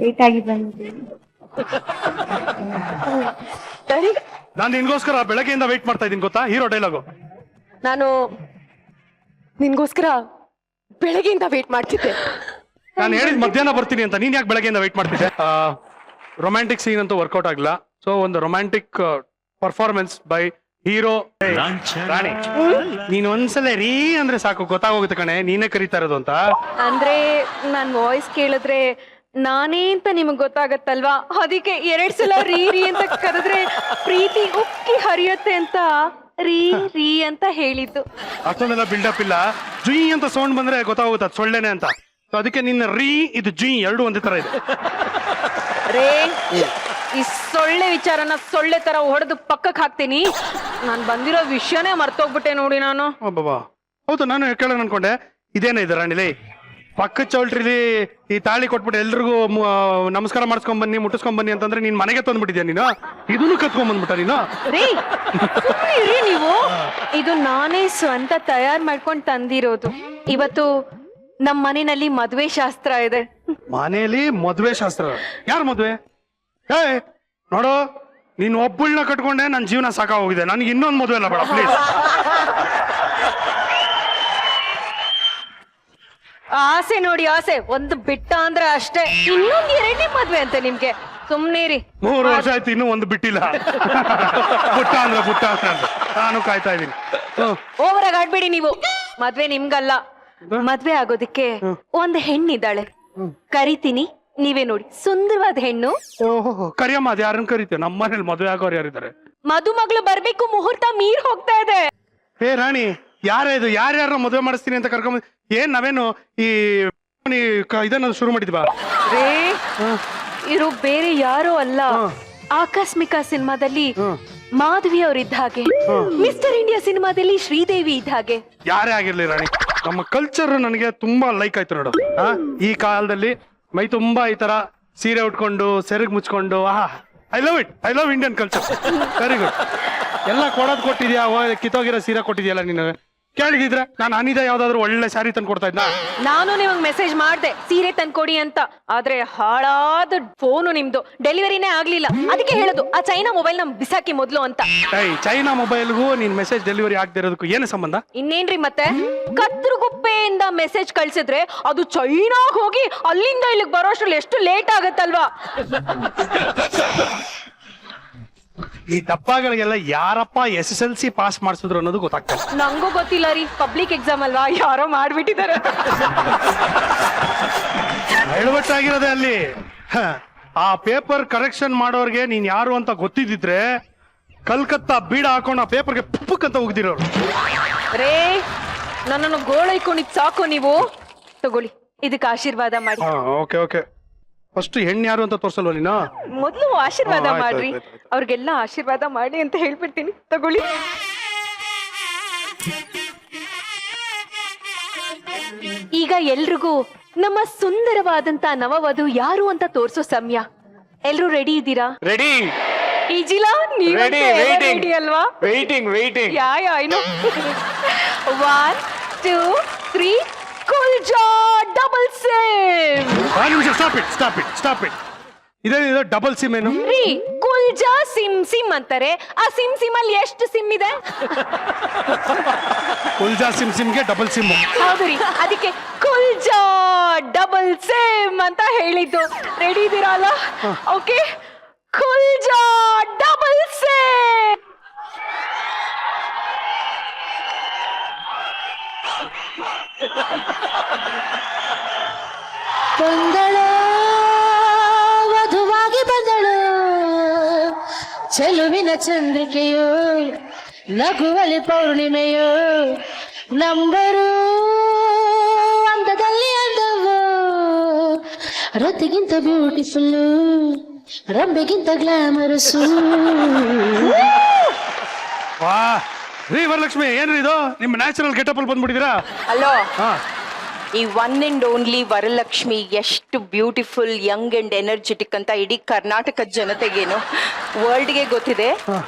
Late ಆಗಿ ಬಂದೆ. ನಾನು ನಿನ್ಗೋಸ್ಕರ ಬೆಳಗ್ಗೆಯಿಂದ ವೇಟ್ ಮಾಡ್ತಾ ಇದ್ದೀನಿ ಗೊತ್ತಾ. Hero dialogue. ನಾನು ನಿನ್ಗೋಸ್ಕರ ಬೆಳಗ್ಗೆಯಿಂದ ವೇಟ್ ಮಾಡ್ತಿದ್ದೆ. ನಾನು ಹೇಳಿದ್ ಮಧ್ಯಾಹ್ನ ಬರ್ತೀನಿ ಅಂತ, ನೀನ್ ಯಾಕೆ ಬೆಳಗ್ಗೆಯಿಂದ ವೇಟ್ ಮಾಡ್ತಿದ್ದೆ? ರೊಮ್ಯಾಂಟಿಕ್ ಸೀನ್ ಅಂತೂ ವರ್ಕೌಟ್ ಆಗಿಲ್ಲ. ಸೊ ಒಂದು ರೊಮ್ಯಾಂಟಿಕ್ ಪರ್ಫಾರ್ಮೆನ್ಸ್ ಬೈ ಹೀರೋ. ರಾಣಿ, ನೀನ್ ಒಂದ್ಸಲ ರೀ ಅಂದ್ರೆ ಸಾಕು, ಗೊತ್ತಾಗೋಗುತ್ತೆ ಕಣೆ ನೀನೇ ಕರೀತಾ ಇರೋದು ಅಂತ. ಅಂದ್ರೆ ನನ್ ವಾಯ್ಸ್ ಕೇಳಿದ್ರೆ ನಾನೇ ಅಂತ ನಿಮಗ್ ಗೊತ್ತಾಗತ್ತಲ್ವಾ, ಅದಕ್ಕೆ 2 ಸಲ ರೀ ರೀ ಅಂತ ಕರೆದ್ರೆ ಪ್ರೀತಿ ಉಕ್ಕಿ ಹರಿಯತ್ತೆ ಅಂತ ರೀ ರೀ ಅಂತ ಹೇಳಿದ್ದು. ಅಷ್ಟೊಂದೆಲ್ಲ ಬಿಲ್ಡಪ್ ಇಲ್ಲ. ಜುಯ್ ಅಂತ ಸೌಂಡ್ ಬಂದ್ರೆ ಗೊತ್ತಾಗುತ್ತೆ ಅದು ಸೊಳ್ಳೆನೆ ಅಂತ. ಸೊ ಅದಕ್ಕೆ ನಿನ್ನ ರೀ ಇದು ಜುಯ್ ಎರಡು ಒಂದೇ ತರ ಇದೆ. ರೇ, ಈ ಸೊಳ್ಳೆ ವಿಚಾರನ ಸೊಳ್ಳೆ ತರ ಹೊಡೆದು ಪಕ್ಕಕ್ಕೆ ಹಾಕ್ತೀನಿ. ನಾನ್ ಬಂದಿರೋ ವಿಷಯನೇ ಮರ್ತೋಗ್ಬಿಟ್ಟೆ ನೋಡಿ ನಾನು. ಬಾಬಾ ಹೌದು, ನಾನು ಕೇಳೋಣ ಅನ್ಕೊಂಡೆ. ಇದೇನೇ ಇದೆ ರಾಣಿಲಿ, ಪಕ್ಕ ಚೌಲ್ಟ್ರಿಲಿ ಈ ತಾಳಿ ಕೊಟ್ಬಿಟ್ಟು ಎಲ್ರಿಗೂ ನಮಸ್ಕಾರ ಮಾಡಿಸ್ಕೊಂಡ್ ಬನ್ನಿ ಮುಟ್ಟಿಸ್ಕೊಂಡ್ ಬನ್ನಿ ಅಂತಂದ್ರೆ ನೀನ್ ಮನೆಗೆ ತಂದ್ಬಿಟ್ಟಿದ್ಯಾ ನೀನು. ಇದನ್ನು ಕತ್ಕೊಂಡ್ ಬಂದ್ಬಿಟ್ಟ ನೀನು. ರೀ ಸುಮ್ನೆ ಇರಿ ನೀವು. ಇದು ನಾನೇ ಸ್ವಂತ ತಯಾರ್ ಮಾಡ್ಕೊಂಡ್ ತಂದಿರೋದು. ಇವತ್ತು ನಮ್ ಮನೆಯಲ್ಲಿ ಮದ್ವೆ ಶಾಸ್ತ್ರ ಇದೆ. ಮನೇಲಿ ಮದ್ವೆ ಶಾಸ್ತ್ರ? ಯಾರ ಮದ್ವೆ? ಏ ನೋಡು, ನೀನ್ ಒಬ್ಬಳನ್ನ ಕಟ್ಕೊಂಡೆ ನನ್ನ ಜೀವನ ಸಾಕಾಗೋಗಿದೆ. ನನಗೆ ಇನ್ನೊಂದು ಮದ್ವೆ ಅಲ್ಲ ಬೇಡ ಪ್ಲೀಸ್. ಆಸೆ ನೋಡಿ ಆಸೆ, ಒಂದು ಬಿಟ್ಟ ಅಂದ್ರೆ ಅಷ್ಟೇ. ಇನ್ನೊಂದು 2ನೇ ಮದ್ವೆ ಅಂತೆ ನಿಮ್ಗೆ. ಸುಮ್ನೇರಿ. 3 ವರ್ಷ ಆಯ್ತು ಇನ್ನೂ ಒಂದು ಬಿಟ್ಟಿಲ್ಲ. ಪುಟ್ಟ ಅಂದ್ರೆ ನಾನು ಕಾಯ್ತಾ ಇದೀನಿ. ಓವರ್ ಆಗಿ ಆಡ್ಬೇಡಿ ನೀವು. ಮದ್ವೆ ನಿಮ್ಗಲ್ಲ, ಮದ್ವೆ ಆಗೋದಿಕ್ಕೆ ಒಂದ್ ಹೆಣ್ಣಿದ್ದಾಳೆ, ಕರಿತೀನಿ, ನೀವೇ ನೋಡಿ. ಸುಂದರವಾದ ಹೆಣ್ಣು. ಓಹೋ ಕರಿಯಮ್ಮ, ಅದು ಯಾರನ್ನ ಕರಿತೀವಿ? ನಮ್ಮ ಮನೇಲಿ ಮದ್ವೆ ಆಗೋರು ಯಾರಿದ್ದಾರೆ? ಮದುಮಗಳು ಬರ್ಬೇಕು, ಮುಹೂರ್ತ ಮೀರ್ ಹೋಗ್ತಾ ಇದೆ. ಏ ರಾಣಿ, ಯಾರೇ ಇದು? ಯಾರ್ಯಾರ ಮದುವೆ ಮಾಡಿಸ್ತೀನಿ ಅಂತ ಕರ್ಕೊಂಡ್ ಏನ್ ನಾವೇನು ಈ ಇದನ್ನ ಶುರು ಮಾಡಿದ್ವಾ? ರೇ, ಇರು ಬೇರೆ ಯಾರೋ ಅಲ್ಲ, ಆಕಸ್ಮಿಕ ಸಿನಿಮಾದಲ್ಲಿ ಮಾಧವಿ ಅವ್ರಿದ್ದ ಹಾಗೆ, ಮಿಸ್ಟರ್ ಇಂಡಿಯಾ ಸಿನಿಮಾದಲ್ಲಿ ಶ್ರೀದೇವಿ ಇದ್ದ ಹಾಗೆ. ಯಾರೇ ಆಗಿರ್ಲಿ ರಾಣಿ, ನಮ್ಮ ಕಲ್ಚರ್ ನನಗೆ ತುಂಬಾ ಲೈಕ್ ಆಯ್ತು ನೋಡು. ಈ ಕಾಲದಲ್ಲಿ ಮೈ ತುಂಬಾ ಈ ತರ ಸೀರೆ ಉಟ್ಕೊಂಡು ಸೆರಗ್ ಮುಚ್ಕೊಂಡು, I love Indian culture. Very good. ಎಲ್ಲ ಕೊಡೋದ್ ಕೊಟ್ಟಿದ್ಯಾ, ಕಿತ್ತೋಗಿರೋ ಸೀರೆ ಕೊಟ್ಟಿದ್ಯಲ್ಲ ನೀನು. ಕೇಳಿದ್ರೆ ನಾನು ಅನಿದ ಯಾವ್ದಾದ್ರು ಒಳ್ಳೆ ಸ್ಯಾರಿ ತಂದು ಕೊಡ್ತಾ ಇದ್ನ. ನಾನು ನಿಮಗ್ ಮೆಸೇಜ್ ಮಾಡ್ದೆ ಸೀರೆ ತಂದ್ಕೊಡಿ ಅಂತ, ಆದ್ರೆ ಹಾಳಾದ ಫೋನು ನಿಮ್ದು, ಡೆಲಿವರಿನೇ ಆಗ್ಲಿಲ್ಲ. ಅದಕ್ಕೆ ಹೇಳೋದು ಆ ಚೈನಾ ಮೊಬೈಲ್ ನ ಬಿಸಾಕಿ ಮೊದ್ಲು ಅಂತ. ಚೈನಾ ಮೊಬೈಲ್ಗೂ ನೀನ್ ಮೆಸೇಜ್ ಡೆಲಿವರಿ ಆಗದಿರೋದಕ್ಕೂ ಏನು ಸಂಬಂಧ? ಇನ್ನೇನ್ರಿ ಮತ್ತೆ, ಕತ್ರಗುಪ್ಪೆಯಿಂದ ಮೆಸೇಜ್ ಕಳ್ಸಿದ್ರೆ ಅದು ಚೈನಾಗ್ ಹೋಗಿ ಅಲ್ಲಿಂದ ಇಲ್ಲಿಗೆ ಬರೋಷ್ಟ್ರಲ್ಲಿ ಎಷ್ಟು ಲೇಟ್ ಆಗತ್ತಲ್ವಾ? ಈ ಡಬ್ಬಗಳಿಗೆಲ್ಲ ಯಾರಪ್ಪ SSLC ಪಾಸ್ ಮಾಡಿಸಿದ್ರು ಅನ್ನೋದು ಗೊತ್ತಾಗ್ತದೆ. ನಂಗೂ ಗೊತ್ತಿಲ್ಲ ರೀ, ಪಬ್ಲಿಕ್ ಎಕ್ಸಾಮ್ ಅಲ್ವಾ, ಯಾರೋ ಮಾಡ್ಬಿಟ್ಟಿದ್ದಾರೆ. ಎಡವಟ್ಟಾಗಿರೋದೆ ಅಲ್ಲಿ. ಆ ಪೇಪರ್ ಕರೆಕ್ಷನ್ ಮಾಡೋರ್ಗೆ ನೀನ್ ಯಾರು ಅಂತ ಗೊತ್ತಿದ್ದಿದ್ರೆ ಕಲ್ಕತ್ತಾ ಬೀಡ ಹಾಕೊಂಡು ಆ ಪೇಪರ್ಗೆ ಪುಪ್ಪಕ್ ಅಂತ ಉಗ್ದಿರೋರು. ರೇ ನನ್ನನ್ನು ಗೋಳೈಕೊಂಡಿದ್ ಸಾಕು ನೀವು. ತಗೊಳ್ಳಿ, ಇದಕ್ಕೆ ಆಶೀರ್ವಾದ ಮಾಡಿ. Okay okay. ಫಸ್ಟ್ ಹೆಣ್ಣು ಯಾರು ಅಂತ ತೋರ್ಸಲ್ವ ನೀನು? ಮೊದ್ಲು ಆಶೀರ್ವಾದ ಆಯ್ತು, ಮಾಡ್ರಿ. ಆಯ್ತು, ಆಯ್ತು. ಅವ್ರಿಗೆಲ್ಲ ಆಶೀರ್ವಾದ ಮಾಡಿ ಅಂತ ಹೇಳ್ಬಿಡ್ತೀನಿ. ತಗೊಳ್ಳಿ. ಈಗ ಎಲ್ರಿಗೂ ನಮ್ಮ ಸುಂದರವಾದಂತ ನವವಧು ಯಾರು ಅಂತ ತೋರ್ಸೋ ಸಮಯ. ಎಲ್ರು ರೆಡಿ ಇದ್ದೀರಾ? ರೆಡಿ ಈಜಿಲಾ ರೆಡಿ ವೇಟಿಂಗ್ ರೆಡಿ ಅಲ್ವಾ? Waiting yeah I know. 1 2 3 ಕುಲ್ಜಾ ಡಬಲ್ ಸೇಮ್. Stop it. ಇದೇನಿದೆ ಡಬಲ್ ಸಿಮ್ ಏನು? ರೀ ಕುಲ್ಜಾ ಸಿಮ್ ಅಂತಾರೆ. ಆ ಸಿಮ್ ಅಲ್ಲಿ ಎಷ್ಟು ಸಿಮ್ ಇದೆ? ಕುಲ್ಜಾ ಸಿಮ್ಗೆ ಡಬಲ್ ಸಿಮ್. ಹೌದು ರೀ, ಅದಕ್ಕೆ ಕುಲ್ಜಾ ಡಬಲ್ ಸೇಮ್ ಅಂತ ಹೇಳಿದ್ದು. ರೆಡಿ ಇದ್ದೀರಾ ಅಲ್ಲ? ಓಕೆ, ಕುಲ್ಜಾ ಡಬಲ್ ಸೇಮ್. ಬಂದಳು ವಧುವಾಗಿ ಬಂದಳು, ಚೆಲುವಿನ ಚಂದ್ರಿಕೆಯೋ ನಗುವಲಿ ಪೌರ್ಣಿಮೆಯೋ, ನಂಬರು ಅಂದದಲ್ಲಿ ಅಂದವು, ರತಿಗಿಂತ ಬ್ಯೂಟಿಫುಲ್ಲು, ರಂಬೆಗಿಂತ ಗ್ಲಾಮರಸು. ವಾ ರೀ ವರಲಕ್ಷ್ಮಿ, ಏನ್ರಿ ಇದು ನಿಮ್ಮ ನ್ಯಾಚುರಲ್ ಗೆಟಪ್ ಅಲ್ಲಿ ಬಂದ್ಬಿಟ್ಟಿದ್ದೀರಾ? ಹಲೋ, ಹಾ, ಈ ಒನ್ ಅಂಡ್ ಓನ್ಲಿ ವರಲಕ್ಷ್ಮಿ ಎಷ್ಟು ಬ್ಯೂಟಿಫುಲ್, ಯಂಗ್ ಅಂಡ್ ಎನರ್ಜೆಟಿಕ್ ಅಂತ ಇಡೀ ಕರ್ನಾಟಕದ ಜನತೆಗೇನು ವರ್ಲ್ಡ್ಗೆ ಗೊತ್ತಿದೆ.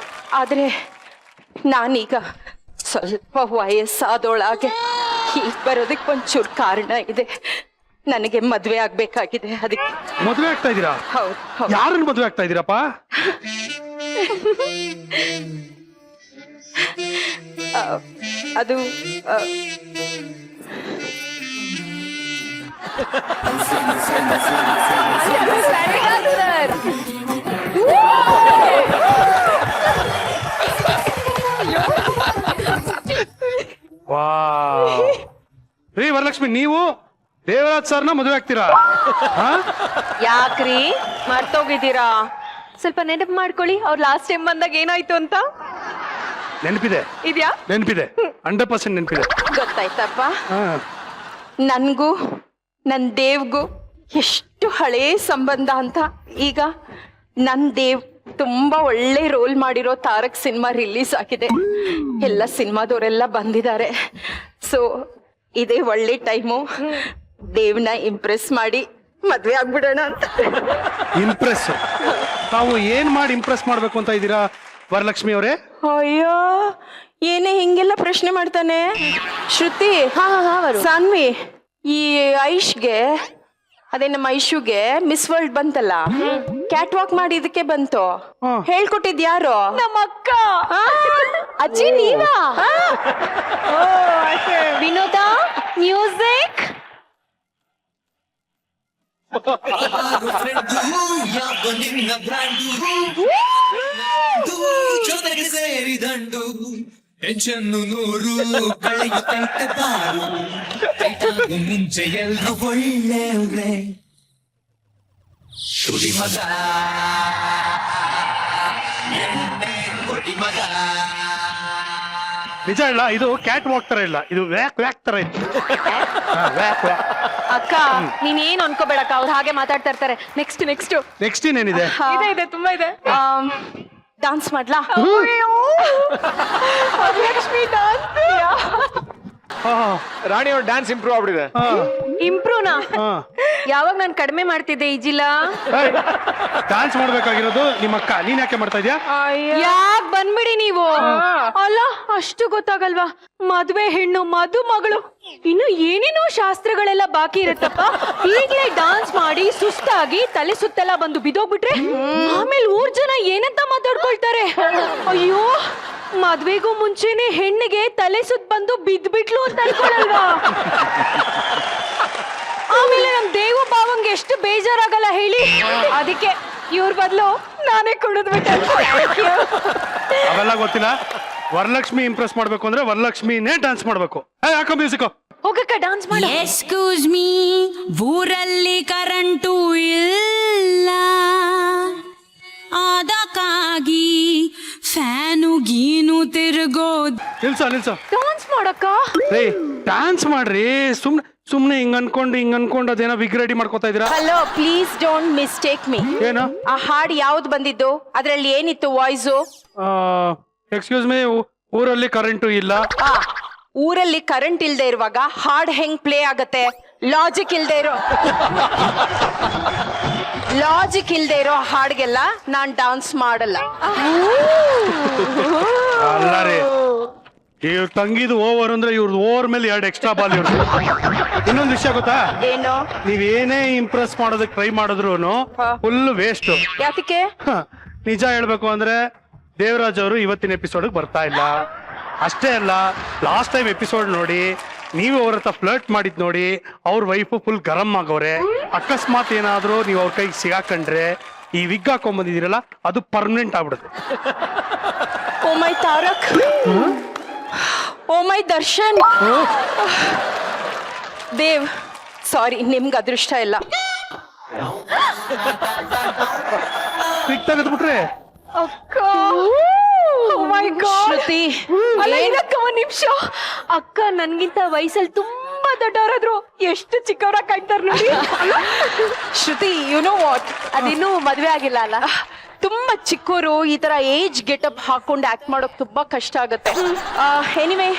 ಆದ್ರೆ ನಾನೀಗ ಸ್ವಲ್ಪ ವಯಸ್ಸಾದೊಳಗೆ ಈಗ ಬರೋದಕ್ಕೆ ಒಂಚೂರು ಕಾರಣ ಇದೆ. ನನಗೆ ಮದ್ವೆ ಆಗ್ಬೇಕಾಗಿದೆ. ಅದಕ್ಕೆ ಮದುವೆ ಆಗ್ತಾ ಇದ್ದೀರಾ? ಹೌದು. ಯಾರನ್ನ ಮದುವೆ ಆಗ್ತಾ ಇದ್ದೀರಪ್ಪ? ಅದು ವಾ ರೀ ವರಲಕ್ಷ್ಮಿ, ನೀವು ದೇವರಾಜ್ ಸರ್ನ ಮದುವೆ ಆಗ್ತೀರಾ? ಹಾ? ಯಾಕ್ರಿ ಮರ್ತೋಗಿದ್ದೀರಾ? ಸ್ವಲ್ಪ ನೆನಪು ಮಾಡ್ಕೊಳ್ಳಿ, ಅವ್ರು ಲಾಸ್ಟ್ ಟೈಮ್ ಬಂದಾಗ ಏನಾಯ್ತು ಅಂತ. ನೆನಪಿದೆ, ಇದ್ಯಾ? ನೆನಪಿದೆ, 100% ನೆನಪಿದೆ. ಗೊತ್ತಾಯ್ತಪ್ಪ. ಹಾ, ನನ್ಗೂ ನನ್ ದೇವ್ಗೂ ಎಷ್ಟು ಹಳೇ ಸಂಬಂಧ ಅಂತ. ಈಗ ನನ್ ದೇವ್ ತುಂಬಾ ಒಳ್ಳೆ ರೋಲ್ ಮಾಡಿರೋ ತಾರಕ್ ಸಿನಿಮಾ ರಿಲೀಸ್ ಆಗಿದೆ. ಎಲ್ಲ ಸಿನಿಮಾದವರೆಲ್ಲ ಬಂದಿದ್ದಾರೆ. ಸೊ ಇದೇ ಒಳ್ಳೆ ಟೈಮು ದೇವ್ನ ಇಂಪ್ರೆಸ್ ಮಾಡಿ ಮದ್ವೆ ಆಗ್ಬಿಡೋಣ ಅಂತ. ಇಂಪ್ರೆಸ್? ತಾವು ಏನ್ ಮಾಡಿ ಇಂಪ್ರೆಸ್ ಮಾಡ್ಬೇಕು ಅಂತ ಇದ್ದೀರಾ ವರಲಕ್ಷ್ಮಿ ಅವರೇ? ಅಯ್ಯೋ, ಏನೇ ಹಿಂಗೆಲ್ಲ ಪ್ರಶ್ನೆ ಮಾಡ್ತಾನೆ. ಶ್ರುತಿ, ಸಾನ್ವಿ, ಈ ಐಶ್ಗೆ, ಅದೇ ನಮ್ಮ ಐಶುಗೆ ಮಿಸ್ ವರ್ಲ್ಡ್ ಬಂತಲ್ಲ, ಕ್ಯಾಟ್ ವಾಕ್ ಮಾಡಿ ಇದಕ್ಕೆ ಬಂತು. ಹೇಳ್ಕೊಟ್ಟಿದ್ ಯಾರು? ನಮ್ಮ ಅಕ್ಕ. ಅಜ್ಜಿ ನೀವಾ? ವಿನೋದ ಮ್ಯೂಸಿಕ್. ಜೊತೆಗೆ ಸೇರಿದಂಡು ಟೆನ್ಷನ್ನು 100 ಕಳೆಯುತ್ತೈತೆ ಬಾರು, ಕೈತಾಗು ಮುಂಚೆ ಎಲ್ರು ಒಳ್ಳೆಯವ್ರೆ. ತುಡಿ ಮಗ ಮಗ. ನಿಜ ಇಲ್ಲ, ಇದು ಕ್ಯಾಟ್ ವಾಕ್ ತರ ಇಲ್ಲ, ಇದು ವ್ಯಾಕ್ ವ್ಯಾಕ್ ತರ ಇತ್ತು. ಅಕ್ಕ ನೀನ್ ಏನ್ ಅನ್ಕೋಬೇಡಕ್ಕ, ಅವ್ರು ಹಾಗೆ ಮಾತಾಡ್ತಾ ಇರ್ತಾರೆ. ನೆಕ್ಸ್ಟ್ ನೆಕ್ಸ್ಟ್ ಇನ್ನೇನಿದೆ? ಇದೆ ತುಂಬಾ ಇದೆ. ಡಾನ್ಸ್ ಮಾಡ್ಲಾ? ಲಕ್ಷ್ಮಿ ಡಾನ್ಸ್ ರಾಣಿ ಅವ್ರ ಡ್ಯಾನ್ಸ್ ಇಂಪ್ರೂವ್ ಆಗ್ಬಿಟ್ಟಿದೆ. ಇಂಪ್ರೂವ್ನಾ? ಯಾವಾಗ ನಾನು ಕಡಿಮೆ ಮಾಡ್ತಿದ್ದೆ ಈಜಿಲ್ಲ? ಡ್ಯಾನ್ಸ್ ಮಾಡ್ಬೇಕಾಗಿರೋದು ನಿಮ್ಮ ಅಕ್ಕ, ನೀನ್ ಯಾಕೆ ಮಾಡ್ತಾ ಇದ್ಯಾ? ಯಾಕ್ ಬಂದ್ಬಿಡಿ ನೀವು. ಅಲ್ಲ ಅಷ್ಟು ಗೊತ್ತಾಗಲ್ವಾ? ಮದ್ವೆ ಹೆಣ್ಣು ಮಗಳು ಇನ್ನು ಏನೇನೋ ಶಾಸ್ತ್ರಗಳೆಲ್ಲ ಬಾಕಿ ಇರುತ್ತಪ್ಪ. ಈಗ್ಲೇ ಡಾನ್ಸ್ ಮಾಡಿ ಸುಸ್ತಾಗಿ ತಲೆ ಸುತ್ತೆಲ್ಲ ಬಂದು ಬಿದೋಗ್ಬಿಟ್ರೆ ಆಮೇಲೆ ಊರ್ ಜನ ಏನಂತ ಮಾತಾಡ್ಕೊಳ್ತಾರೆ. ಅಯ್ಯೋ, ಮದ್ವೆಗೂ ಮುಂಚೆನೆ ಹೆಣ್ಣಿಗೆ ತಲೆ ಸುತ್ತ ಬಂದು ಬಿದ್ಬಿಟ್ಲು ಅಂತ ಅನ್ಕೊಳಲ್ವಾ? ಆಮೇಲೆ ನಮ್ ದೇವ ಭಾವಂಗೆ ಎಷ್ಟು ಬೇಜಾರಾಗಲ್ಲ ಹೇಳಿ. ಅದಕ್ಕೆ ಇವ್ರ ಬದಲು ನಾನೇ ಕುಡಿದ್ಬಿಟ್ಟೆ. ಅವೆಲ್ಲ ಗೊತ್ತಿಲ್ಲ. ವರಲಕ್ಷ್ಮಿ ಇಂಪ್ರೆಸ್ ಮಾಡ್ಬೇಕು ಅಂದ್ರೆ ವರಲಕ್ಷ್ಮಿನೇ ಡ್ಯಾನ್ಸ್ ಮಾಡ್ಬೇಕು. ಯಾಕೋ ಮ್ಯೂಸಿಕ್ ಹೋಗಕ್ಕ ಡಾನ್ಸ್ ಮಾಡಿ. ಎಕ್ಸ್ಕ್ಯೂಸ್ ಮೀ, ಊರಲ್ಲಿ ಕರೆಂಟು ಇಲ್ಲ. ತಿರುಗೋ ನಿಲ್ಸ ಡಾನ್ಸ್ ಮಾಡಕ್ಕ ರೇ ಡ್ಯಾನ್ಸ್ ಮಾಡ್ರಿ ಸುಮ್ನೆ ಹಿಂಗ್ ಅನ್ಕೊಂಡು ಅದೇನೋ ವಿಗ್ ರೆಡಿ ಮಾಡ್ಕೊತಾ ಇದೀರಾ. Hello please don't mistake me. ಏನು ಆ ಹಾಡ್ ಯಾವ್ದು ಬಂದಿದ್ದು? ಅದ್ರಲ್ಲಿ ಏನಿತ್ತು ವಾಯ್ಸು? ಎಕ್ಸ್ಕ್ಯೂಸ್ ಮೀ, ಊರಲ್ಲಿ ಕರೆಂಟು ಇಲ್ಲ. ಊರಲ್ಲಿ ಕರೆಂಟ್ ಇಲ್ದೇ ಇರುವಾಗ ಹಾಡ್ ಹೆಂಗ್ ಪ್ಲೇ ಆಗತ್ತೆ? ಲಾಜಿಕ್ ಇಲ್ದೇ ಇರೋ ಹಾಡ್ಗೆಲ್ಲ ನಾನ್ ಡಾನ್ಸ್ ಮಾಡಲ್ಲ. ಅಲ್ಲ ರೀ, ಇವ್ರ ತಂಗಿದು ಓವರ್ ಅಂದ್ರೆ ಇವ್ರದ್ದು ಓವರ್ ಮೇಲೆ 2 ಎಕ್ಸ್ಟ್ರಾ ಬಾಲ್ ಇವ್ರದ್ದು. ಇನ್ನೊಂದು ವಿಷಯ ಗೊತ್ತಾ? ಏನು? ನೀವೇನೇ ಇಂಪ್ರೆಸ್ ಮಾಡೋದಕ್ಕೆ ಟ್ರೈ ಮಾಡಿದ್ರು ಫುಲ್ ವೇಸ್ಟ್. ಯಾತಕ್ಕೆ? ನಿಜ ಹೇಳ್ಬೇಕು ಅಂದ್ರೆ ದೇವರಾಜ್ ಅವರು ಇವತ್ತಿನ ಎಪಿಸೋಡ್ ಬರ್ತಾ ಇಲ್ಲ. ಅಷ್ಟೇ ಅಲ್ಲ, ಲಾಸ್ಟ್ ಟೈಮ್ ಎಪಿಸೋಡ್ ನೋಡಿ ನೀವು ಅವ್ರ ಹತ್ರ ಫ್ಲರ್ಟ್ ಮಾಡಿದ್ ನೋಡಿ ಅವ್ರ ವೈಫು ಫುಲ್ ಗರಂ ಆಗವ್ರೆ. ಅಕಸ್ಮಾತ್ ಏನಾದ್ರೂ ನೀವು ಅವ್ರ ಕೈಗೆ ಸಿಗಾಕೊಂಡ್ರೆ ಈ ವಿಗ್ ಹಾಕೊಂಡ್ ಬಂದಿದ್ದೀರಲ್ಲ ಅದು ಪರ್ಮನೆಂಟ್ ಆಗ್ಬಿಡುತ್ತೆ. ಓ ಮೈ ತಾರಕ್, ಓ ಮೈ ದರ್ಶನ್, ದೇವ್ ಸಾರಿ, ನಿಮ್ಗೆ ಅದೃಷ್ಟ ಇಲ್ಲ. ವಿಗ್ ತೆಗೆದ್ಬಿಟ್ರೆ ಅಕ್ಕ, oh my God. ಶ್ರುತಿ, ಅಲ್ಲ ಏನಕ್ಕ, ಒಂದ್ ನಿಮಿಷ. ಅಕ್ಕ ನನ್ಗಿಂತ ವಯಸ್ಸಲ್ಲಿ ತುಂಬಾ ದೊಡ್ಡವರಾದ್ರು ಎಷ್ಟು ಚಿಕ್ಕವರಾಗಿ ಕಾಣ್ತಾರ ನೋಡಿ. ಶ್ರುತಿ, ಯು ನೋ ವಾಟ್, ಅದಿನ್ನೂ ಮದ್ವೆ ಆಗಿಲ್ಲ ಅಲ್ಲ? ತುಂಬಾ ಚಿಕ್ಕವರು ಈ ತರ ಏಜ್ ಗೆಟಪ್ ಹಾಕೊಂಡು ಆಕ್ಟ್ ಮಾಡೋಕ್ ತುಂಬಾ ಕಷ್ಟ ಆಗುತ್ತೆ. ಎನಿವೇ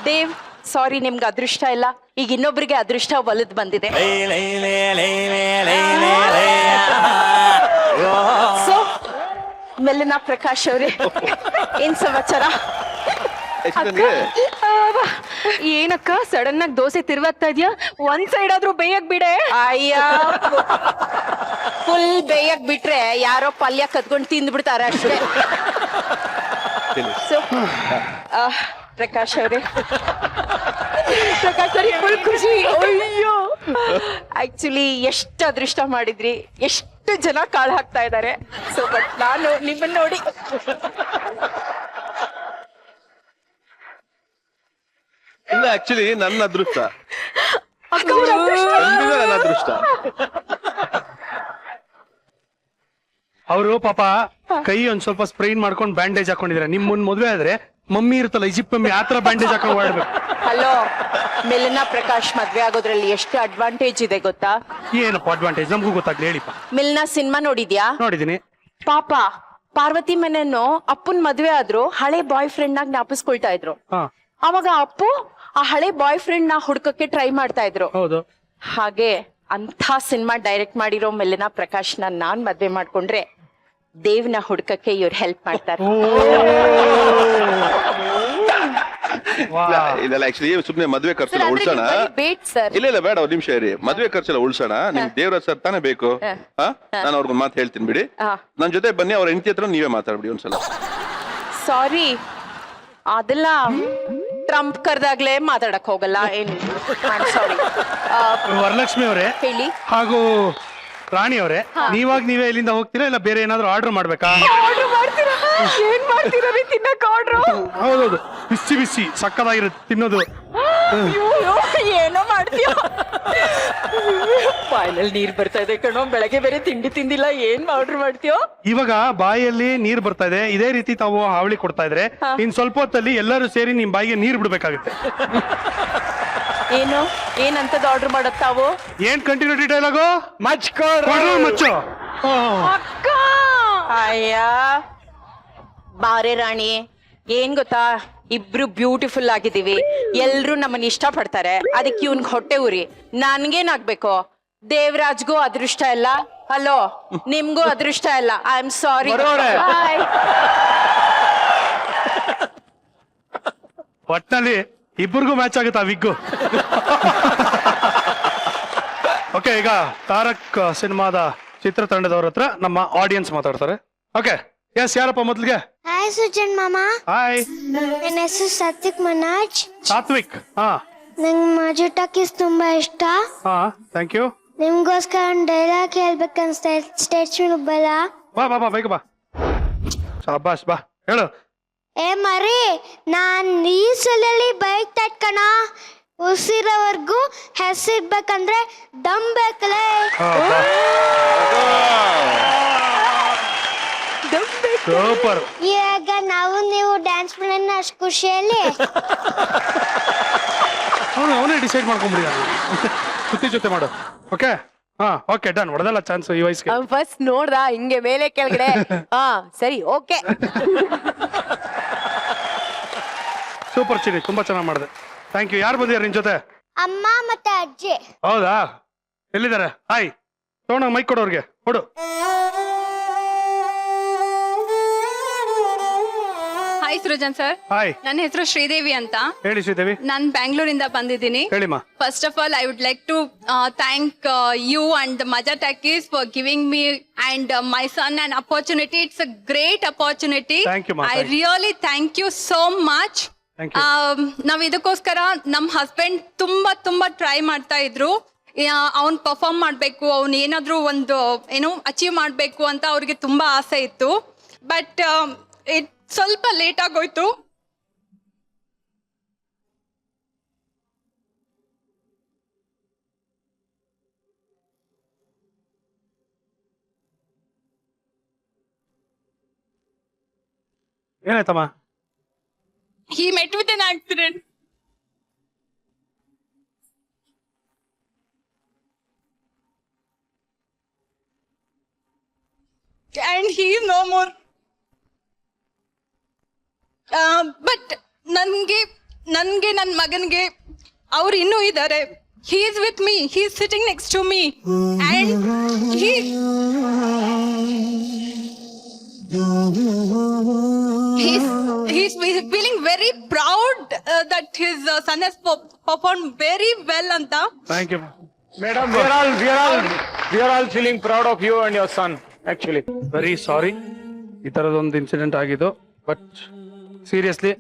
ದೇವ್ ಸಾರಿ, ನಿಮ್ಗೆ ಅದೃಷ್ಟ ಇಲ್ಲ. ಈಗ ಇನ್ನೊಬ್ರಿಗೆ ಅದೃಷ್ಟ ಒಲದ್ ಬಂದಿದೆ. ಸೊ ಮೆಲ್ಲಿನ ಪ್ರಕಾಶ್ ಅವ್ರೆ, ಏನ್ ಸಮಾಚಾರ? ಏನಕ್ಕ ಸಡನ್ ಆಗಿ ದೋಸೆ ತಿರುವಾಗ್ತಾ ಇದ್ಯಾ? ಒಂದ್ ಸೈಡ್ ಆದ್ರೂ ಬೇಯಕ್ ಬಿಡೆ. ಅಯ್ಯ, ಫುಲ್ ಬೇಯಕ್ ಬಿಟ್ರೆ ಯಾರೋ ಪಲ್ಯ ಕದ್ಕೊಂಡು ತಿಂದ್ಬಿಡ್ತಾರೆ ಅಷ್ಟೇ. ಸೊ ಪ್ರಕಾಶ್ ಅವ್ರೆ, ಫುಲ್ ಖುಷಿ. ಅಯ್ಯೋ, ಆಕ್ಚುಲಿ ಎಷ್ಟು ಅದೃಷ್ಟ ಮಾಡಿದ್ರಿ, ಎಷ್ಟು ಜನ ಕಾಳು ಹಾಕ್ತಾ ಇದ್ದಾರೆ. ಸೊ ಬಟ್ ನಾನು ನಿಮ್ಮನ್ನ ನೋಡಿ ಇಲ್ಲ, ಆಕ್ಚುಲಿ ನನ್ನ ಅದೃಷ್ಟ, ಅಕ್ಕ ಅವ್ರ ಅದೃಷ್ಟ. ನನ್ನ ಅದೃಷ್ಟ. ಅವರು ಪಾಪ ಕೈ ಒಂದ್ ಸ್ವಲ್ಪ ಸ್ಪ್ರೈನ್ ಮಾಡ್ಕೊಂಡು ಬ್ಯಾಂಡೇಜ್ ಹಾಕೊಂಡಿದ್ದಾರೆ. ನಿಮ್ ಮದ್ವೆ ಆದ್ರೆ ಮಮ್ಮಿ ಇರುತ್ತಲ್ಲ, ಈಜಿಪ್ಟ್ ಮಮ್ಮಿ, ಆತರ ಬ್ಯಾಂಡೇಜ್ ಹಾಕೊಂಡು ಓಡಾಡ್ಬೇಕು. ಹಲೋ, ಮೆಲಿನಾ ಪ್ರಕಾಶ್ ಮದ್ವೆ ಆಗೋದ್ರಲ್ಲಿ ಎಷ್ಟು ಅಡ್ವಾಂಟೇಜ್ ಇದೆ ಗೊತ್ತಾ? ಏನಪ್ಪ ಅಡ್ವಾಂಟೇಜ್? ನಮಗೂ ಗೊತ್ತಾಗ್ಲಿ ಹೇಳಿಪ್ಪ. ಮಿಲ್ನಾ ಸಿನಿಮಾ ನೋಡಿದ್ಯಾ? ನೋಡಿದೀನಿ. ಪಾಪ ಪಾರ್ವತಿ ಮನೆಯನ್ನು ಅಪ್ಪನ್ ಮದ್ವೆ ಆದ್ರು ಹಳೆ ಬಾಯ್ ಫ್ರೆಂಡ್ ನಾಗ ಜ್ಞಾಪಿಸ್ಕೊಳ್ತಾ ಇದ್ರು. ಅವಾಗ ಅಪ್ಪು ಆ ಹಳೆ ಬಾಯ್ ಫ್ರೆಂಡ್ ನ ಹುಡ್ಕಕ್ಕೆ ಟ್ರೈ ಮಾಡ್ತಾ ಇದ್ರು. ಹೌದು. ಹಾಗೆ ಅಂತ ಸಿನಿಮಾ ಡೈರೆಕ್ಟ್ ಮಾಡಿರೋ ಮೆಲಿನಾ ಪ್ರಕಾಶ್ ನಾನ್ ಮದ್ವೆ ಮಾಡ್ಕೊಂಡ್ರೆ ದೇವ್ನ ಹುಡ್ಕಕ್ಕೆ ಇವ್ರು ಹೆಲ್ಪ್ ಮಾಡ್ತಾರೆ. ಇಲ್ಲ ಆಕ್ಚುಲಿ ಸುಮ್ನೆ ಮದ್ವೆ ಖರ್ಚೆಲ್ಲ ಉಳ್ಸೋಣ. ಇಲ್ಲ ಬೇಡ, ಒಂದ್ ನಿಮಿಷ ಇರಿ. ಮದ್ವೆ ಖರ್ಚೆಲ್ಲ ಉಳ್ಸೋಣ. ನಿಮ್ಗೆ ದೇವರಾಜ್ ಸರ್ ತಾನೇ ಬೇಕು. ನಾನು ಅವ್ರಿಗೊಂದು ಮಾತು ಹೇಳ್ತೀನಿ ಬಿಡಿ. ನನ್ ಜೊತೆ ಬನ್ನಿ, ಅವ್ರ ಹೆಂಡತಿ ಹತ್ರ ನೀವೇ ಮಾತಾಡ್ಬಿಡಿ ಒಂದ್ಸಲ. ಸಾರಿ, ಅದೆಲ್ಲ ಟ್ರಂಪ್ ಕರ್ದಾಗ್ಲೇ ಮಾತಾಡಕ್ ಹೋಗಲ್ಲ. ಏನು ಸಾರಿ. ವರಲಕ್ಷ್ಮಿ ಅವರೇ ಹೇಳಿ. ಹಾಗೂ ರಾಣಿ ಅವರೇ, ನೀವೇ ಇಲ್ಲಿಂದ ಹೋಗ್ತೀರಾ ಇಲ್ಲ ಬೇರೆ ಏನಾದ್ರು ಆರ್ಡರ್ ಮಾಡ್ಬೇಕಾ? ಆರ್ಡರ್ ಮಾಡ್ತೀರಾ? ಏನ್ ಮಾಡ್ತೀರಾ ರೀ ತಿನ್ನಕ್ ಆರ್ಡ್ರು? ಹೌದೌದು, ಬಿಸಿ ಸಕ್ಕದಾಗಿರುತ್ತೆ ತಿನ್ನೋದು. ಏನೋ ಮಾಡ್ತೀಯ? ಬಾಯಲ್ಲಿ ನೀರ್ ಬರ್ತಾ ಇದೆ ಕಣೋ, ಬೆಳಗ್ಗೆ ಬೇರೆ ತಿಂಡಿ ತಿಂದಿಲ್ಲ, ಏನ್ ಆರ್ಡರ್ ಮಾಡ್ತೀಯೋ? ಇವಾಗ ಬಾಯಲ್ಲಿ ನೀರ್ ಬರ್ತಾ ಇದೆ, ಇದೇ ರೀತಿ ತಾವು ಹಾವಳಿ ಕೊಡ್ತಾ ಇದ್ರೆ ಇನ್ ಸ್ವಲ್ಪ ಹೊತ್ತಲ್ಲಿ ಎಲ್ಲರೂ ಸೇರಿ ನಿಮ್ ಬಾಯಿಗೆ ನೀರ್ ಬಿಡ್ಬೇಕಾಗುತ್ತೆ. ಏನು ಏನಂತದ್ ಆರ್ಡರ್ ಮಾಡತ್ ತಾವು? ಏನ್ ಕಂಟಿನ್ಯೂಟಿ ಡೈಲಾಗು? ಮಚ್ಚು. ಅಕ್ಕ, ಅಯ್ಯ ಬಾರೆ ರಾಣಿ, ಏನ್ ಗೊತ್ತಾ, ಇಬ್ರು ಬ್ಯೂಟಿಫುಲ್ ಆಗಿದೀವಿ, ಎಲ್ರು ನಮ್ಮನ್ನ ಇಷ್ಟ ಪಡ್ತಾರೆ, ಅದಕ್ಕೆ ಇವ್ನ್ಗ್ ಹೊಟ್ಟೆ ಉರಿ. ನನ್ಗೇನಾಗ್ಬೇಕು? ದೇವರಾಜ್ಗೂ ಅದೃಷ್ಟ ಇಲ್ಲ, ಹಲೋ ನಿಮ್ಗೂ ಅದೃಷ್ಟ ಇಲ್ಲ. I am sorry. ಒಟ್ಟಲ್ಲಿ ಇಬ್ಬರಿಗೂ ಮ್ಯಾಚ್ ಆಗುತ್ತಾ ವಿಗ್ಗು? ಓಕೆ, ಈಗ ತಾರಕ್ ಸಿನಿಮಾದ ಚಿತ್ರತಂಡದವ್ರ ಹತ್ರ ನಮ್ಮ ಆಡಿಯನ್ಸ್ ಮಾತಾಡ್ತಾರೆ. ಓಕೆ, ಎಸ್, ಯಾರಪ್ಪ ಮೊದ್ಲಿಗೆ? ಹಾಯ್ ಸುಜನ್ ಮಾಮ. ಹಾಯ್, ನನ್ನ ಹೆಸರು ಸಾತ್ವಿಕ್ ಮನೋಜ್. ಸಾತ್ವಿಕ್. ನಂಗೆ ಮಾಜು ಟಾಕೀಸ್ ತುಂಬಾ ಇಷ್ಟ. Thank you. ನಿಮ್ಗೋಸ್ಕರ ಒಂದು ಡೈಲಾಗ್ ಹೇಳ್ಬೇಕನ್ಸ್ತಾ, ಸ್ಟೇಜ್ ಮೇಲೆ ಬಲ್ಲ? ಬಾ ಬೇಗ ಬಾ. ಶಾಬಾಷ್, ಬಾ ಹೇಳು. ಏ ಮರಿ, ನಾನ್ ಈ ಸಲಲ್ಲಿ ಬೈಕ್ ತಟ್ಕಣ, ಉಸಿರವರೆಗೂ ಹೆಸರಿರ್ಬೇಕಂದ್ರೆ ದಮ್ ಬೇಕಲೇ. ಸೂಪರ್. ಇವಾಗ ನಾವು ನೀವು ಡ್ಯಾನ್ಸ್ ಮಾಡೋಣ ಅಷ್ಟು ಖುಷಿಯಲ್ಲಿ ಅವನೇ ಡಿಸೈಡ್ ಮಾಡ್ಕೊಂಡ್ಬಿಡಿದ ಸುತ್ತಿ ಜೊತೆ ಮಾಡು. ಓಕೆ ಹಾ ಓಕೆ ಡನ್. ಹೊಡೆದಲ್ಲ ಚಾನ್ಸ್ ಈ ವಯಸ್ಸಿಗೆ. ಫಸ್ಟ್ ನೋಡ್ದ ಹಿಂಗೆ ಮೇಲೆ ಕೆಳಗಡೆ ಹಾ ಸರಿ ಓಕೆ. ಸೂಪರ್ ಚಿನಿ, ತುಂಬಾ ಚೆನ್ನಾಗಿ ಮಾಡಿದೆ. Thank you. ಯಾರು ಬಂದಿದ್ದಾರೆ ನಿನ್ ಜೊತೆ? ಅಮ್ಮ ಮತ್ತೆ ಅಜ್ಜಿ. ಹೌದಾ, ಎಲ್ಲಿದ್ದಾರೆ? ಹಾಯ್ ತಗೊಂಡ ಮೈಕ್ ಕೊಡೋರ್ಗೆ ಕೊಡು. Hi Srujan sir. ಹಾಯ್, ನನ್ನ ಹೆಸರು ಶ್ರೀದೇವಿ ಅಂತ. ಹೇಳಿ ಶ್ರೀದೇವಿ. ನಾನು ಬ್ಯಾಂಗ್ಳೂರಿಂದ ಬಂದಿದ್ದೀನಿ. ಹೇಳಿಮ್ಮ. First of all, I would like to thank you and the Maja Takis for giving me and my son an opportunity. It's a great opportunity. Thank you, ma. I really thank you so much. Thank you. ನಾವ್ ಇದಕ್ಕೋಸ್ಕರ ನಮ್ಮ husband ತುಂಬಾ try ಮಾಡ್ತಾ ಇದ್ರು. ಅವ್ನ್ perform ಮಾಡ್ಬೇಕು, ಅವ್ನ್ ಏನಾದ್ರೂ ಒಂದು ಏನೋ ಅಚೀವ್ ಮಾಡ್ಬೇಕು ಅಂತ ಅವ್ರಿಗೆ ತುಂಬಾ ಆಸೆ ಇತ್ತು. ಬಟ್ ಇಟ್ ಸ್ವಲ್ಪ ಲೇಟ್ ಆಗೋಯ್ತು. ಏನಾಯ್ತಮ್ಮ? He met with an accident. And he is no more. But ನನ್ಗೆ ನನ್ನ ಮಗನ್ಗೆ ಅವ್ರು ಇನ್ನೂ ಇದ್ದಾರೆ. He is with me. He is sitting next to me. And he's feeling very proud that his son has performed very well anta. Thank you madam, we are all feeling proud of you and your son actually. Very sorry ಈ ತರದೊಂದು incident ಆಗಿದ್ದು. But seriously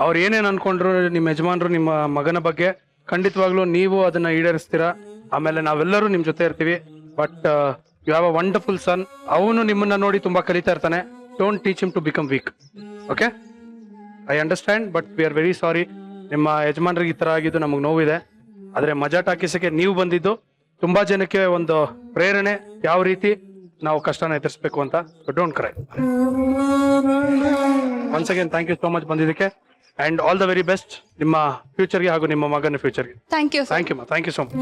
ಅವ್ರು ಏನೇನು ಅನ್ಕೊಂಡ್ರು ನಿಮ್ಮ ಯಜಮಾನ್ರು ನಿಮ್ಮ ಮಗನ ಬಗ್ಗೆ, ಖಂಡಿತವಾಗ್ಲೂ ನೀವು ಅದನ್ನ ಈಡೇರಿಸ್ತೀರಾ. ಆಮೇಲೆ ನಾವೆಲ್ಲರೂ ನಿಮ್ ಜೊತೆ ಇರ್ತೀವಿ. But you have a wonderful son. ಅವನು ನಿಮ್ಮನ್ನ ನೋಡಿ ತುಂಬಾ ಕಲಿತಾ ಇರ್ತಾನೆ. Don't teach him to become weak. Okay, I understand. But we are very sorry. ನಿಮ್ಮ ಯಜಮಾನ್ರಿಗೆ ಈ ತರ ಆಗಿದ್ದು ನಮಗೆ ನೋವಿದೆ. ಆದ್ರೆ ಮಜಾ ಟಾಕೀಸಕ್ಕೆ ನೀವು ಬಂದಿದ್ದು ತುಂಬಾ ಜನಕ್ಕೆ ಒಂದು ಪ್ರೇರಣೆ, ಯಾವ ರೀತಿ ನಾವು ಕಷ್ಟನ ಎದುರಿಸಬೇಕು ಅಂತ. Don't cry. Once again thank you so much ಬಂದಿದ್ದಕ್ಕೆ. And all the very best ನಿಮ್ಮ ಫ್ಯೂಚರ್ಗೆ ಹಾಗೂ ನಿಮ್ಮ ಮಗನ ಫ್ಯೂಚರ್ಗೆ. Thank you, sir. Thank you ಮಾ, ಥ್ಯಾಂಕ್ ಯು ಸೋ ಮಚ್.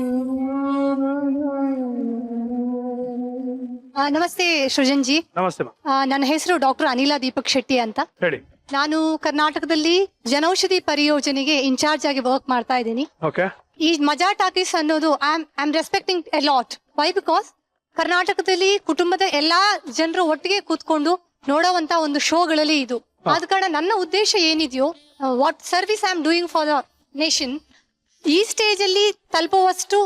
ನಮಸ್ತೆ ಸೃಜನ್ ಜಿ. ನಮಸ್ತೆ ಮಾ. ನನ್ನ ಹೆಸರು ಡಾಕ್ಟರ್ ಅನಿಲಾ ದೀಪಕ್ ಶೆಟ್ಟಿ ಅಂತ. ಹೇಳಿ. ನಾನು ಕರ್ನಾಟಕದಲ್ಲಿ ಜನೌಷಧಿ ಪರಿಯೋಜನೆಗೆ ಇನ್ಚಾರ್ಜ್ ಆಗಿ ವರ್ಕ್ ಮಾಡ್ತಾ ಇದ್ದೀನಿ. ಓಕೆ. ಈ ಮಜಾ ಟಾಕೀಸ್ ಅನ್ನೋದು I am respecting a lot. Why? Because ಕರ್ನಾಟಕದಲ್ಲಿ ಕುಟುಂಬದ ಎಲ್ಲಾ ಜನರು ಒಟ್ಟಿಗೆ ಕೂತ್ಕೊಂಡು ನೋಡೋವಂತ ಒಂದು ಶೋಗಳಲ್ಲಿ ಇದು. ಆದ ಕಾರಣ ನನ್ನ ಉದ್ದೇಶ ಏನಿದೆಯೋ, what service I am doing for the nation, ಈ ಸ್ಟೇಜ್ ಅಲ್ಲಿ ತಲುಪುವಷ್ಟು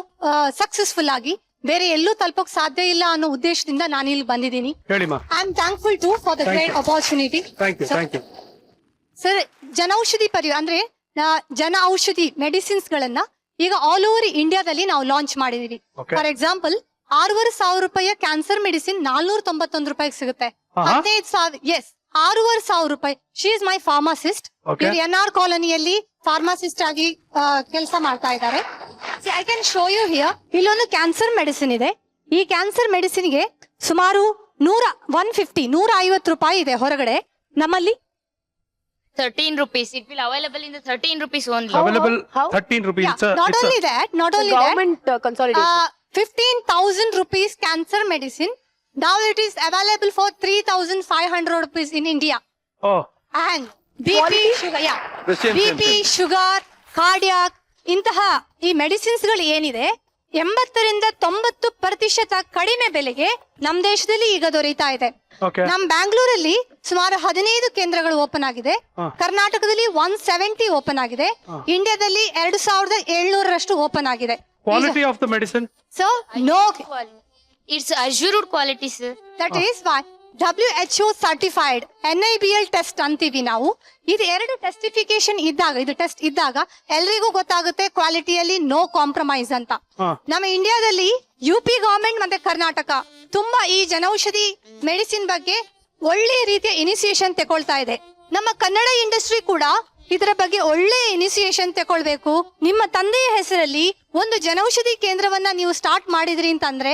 ಸಕ್ಸಸ್ಫುಲ್ ಆಗಿ ಬೇರೆ ಎಲ್ಲೂ ತಲುಪೋಕ್ ಸಾಧ್ಯ ಇಲ್ಲ ಅನ್ನೋ ಉದ್ದೇಶದಿಂದ ನಾನು ಇಲ್ಲಿ ಬಂದಿದ್ದೀನಿ. I am thankful to for the great opportunity. Sir, Janaushadhi ಅಂದ್ರೆ ಜನ ಔಷಧಿ ಮೆಡಿಸಿನ್ಸ್ ಗಳನ್ನ ಈಗ ಆಲ್ ಓವರ್ ಇಂಡಿಯಾದಲ್ಲಿ ನಾವು ಲಾಂಚ್ ಮಾಡಿದೀವಿ. ಫಾರ್ ಎಕ್ಸಾಂಪಲ್, 6,500 ರೂಪಾಯಿಯ ಕ್ಯಾನ್ಸರ್ ಮೆಡಿಸಿನ್ 491 ರೂಪಾಯಿಗೆ ಸಿಗುತ್ತೆ. 15,000 ಎಸ್ 6,500 ರೂಪಾಯಿ. She is my pharmacist. NR ಕಾಲೋನಿಯಲ್ಲಿ ಫಾರ್ಮಾಸಿಸ್ಟ್ ಆಗಿ ಕೆಲಸ ಮಾಡ್ತಾ ಇದ್ದಾರೆ. I can show you here. ಇಲ್ಲೊಂದು ಕ್ಯಾನ್ಸರ್ ಮೆಡಿಸಿನ್ ಇದೆ. ಈ ಕ್ಯಾನ್ಸರ್ ಮೆಡಿಸಿನ್ಗೆ ಸುಮಾರು 150 ರೂಪಾಯಿ ಇದೆ ಹೊರಗಡೆ. ನಮ್ಮಲ್ಲಿ 13 rupees. It will available in the 13 rupees only. Available 13 rupees. Not only that, government consolidation. 15,000 rupees cancer medicine. Now it is available for 3,500 rupees in India. Oh. And BP, sugar, BP, sugar, cardiac, ಇಂತಹ ಈ medicines ಗಳು ಏನಿದೆ 80ರಿಂದ 90% ಕಡಿಮೆ ಬೆಲೆಗೆ ನಮ್ಮ ದೇಶದಲ್ಲಿ ಈಗ ದೊರೆಯುತ್ತಾ ಇದೆ. ನಮ್ ಬ್ಯಾಂಗ್ಳೂರಲ್ಲಿ ಸುಮಾರು 15 ಕೇಂದ್ರಗಳು ಓಪನ್ ಆಗಿದೆ. ಕರ್ನಾಟಕದಲ್ಲಿ 170 ಓಪನ್ ಆಗಿದೆ. ಇಂಡಿಯಾದಲ್ಲಿ 2,700ರಷ್ಟು ಓಪನ್ ಆಗಿದೆ. Quality of the medicine? So, no. It's assured quality, sir. That is why WHO certified NIBL test ಅಂತೀವಿ ನಾವು. ಇದು 2 ಟೆಸ್ಟಿಫಿಕೇಶನ್ ಇದ್ದಾಗ, ಇದು ಟೆಸ್ಟ್ ಇದ್ದಾಗ ಎಲ್ರಿಗೂ ಗೊತ್ತಾಗುತ್ತೆ ಕ್ವಾಲಿಟಿಯಲ್ಲಿ ನೋ ಕಾಂಪ್ರಮೈಸ್ ಅಂತ. ನಮ್ಮ ಇಂಡಿಯಾದಲ್ಲಿ UP ಗವರ್ಮೆಂಟ್ ಮತ್ತೆ ಕರ್ನಾಟಕ ತುಂಬಾ ಈ ಜನೌಷಧಿ ಮೆಡಿಸಿನ್ ಬಗ್ಗೆ ಒಳ್ಳೆ ರೀತಿಯ ಇನಿಸಿಯೇಷನ್ ತಗೊಳ್ತಾ ಇದೆ. ನಮ್ಮ ಕನ್ನಡ ಇಂಡಸ್ಟ್ರಿ ಕೂಡ ಇದರ ಬಗ್ಗೆ ಒಳ್ಳೆ ಇನಿಸಿಯೇಷನ್ ತಗೊಳ್ಬೇಕು. ನಿಮ್ಮ ತಂದೆಯ ಹೆಸರಲ್ಲಿ ಒಂದು ಜನೌಷಧಿ ಕೇಂದ್ರವನ್ನ ನೀವು ಸ್ಟಾರ್ಟ್ ಮಾಡಿದ್ರಿ ಅಂತಂದ್ರೆ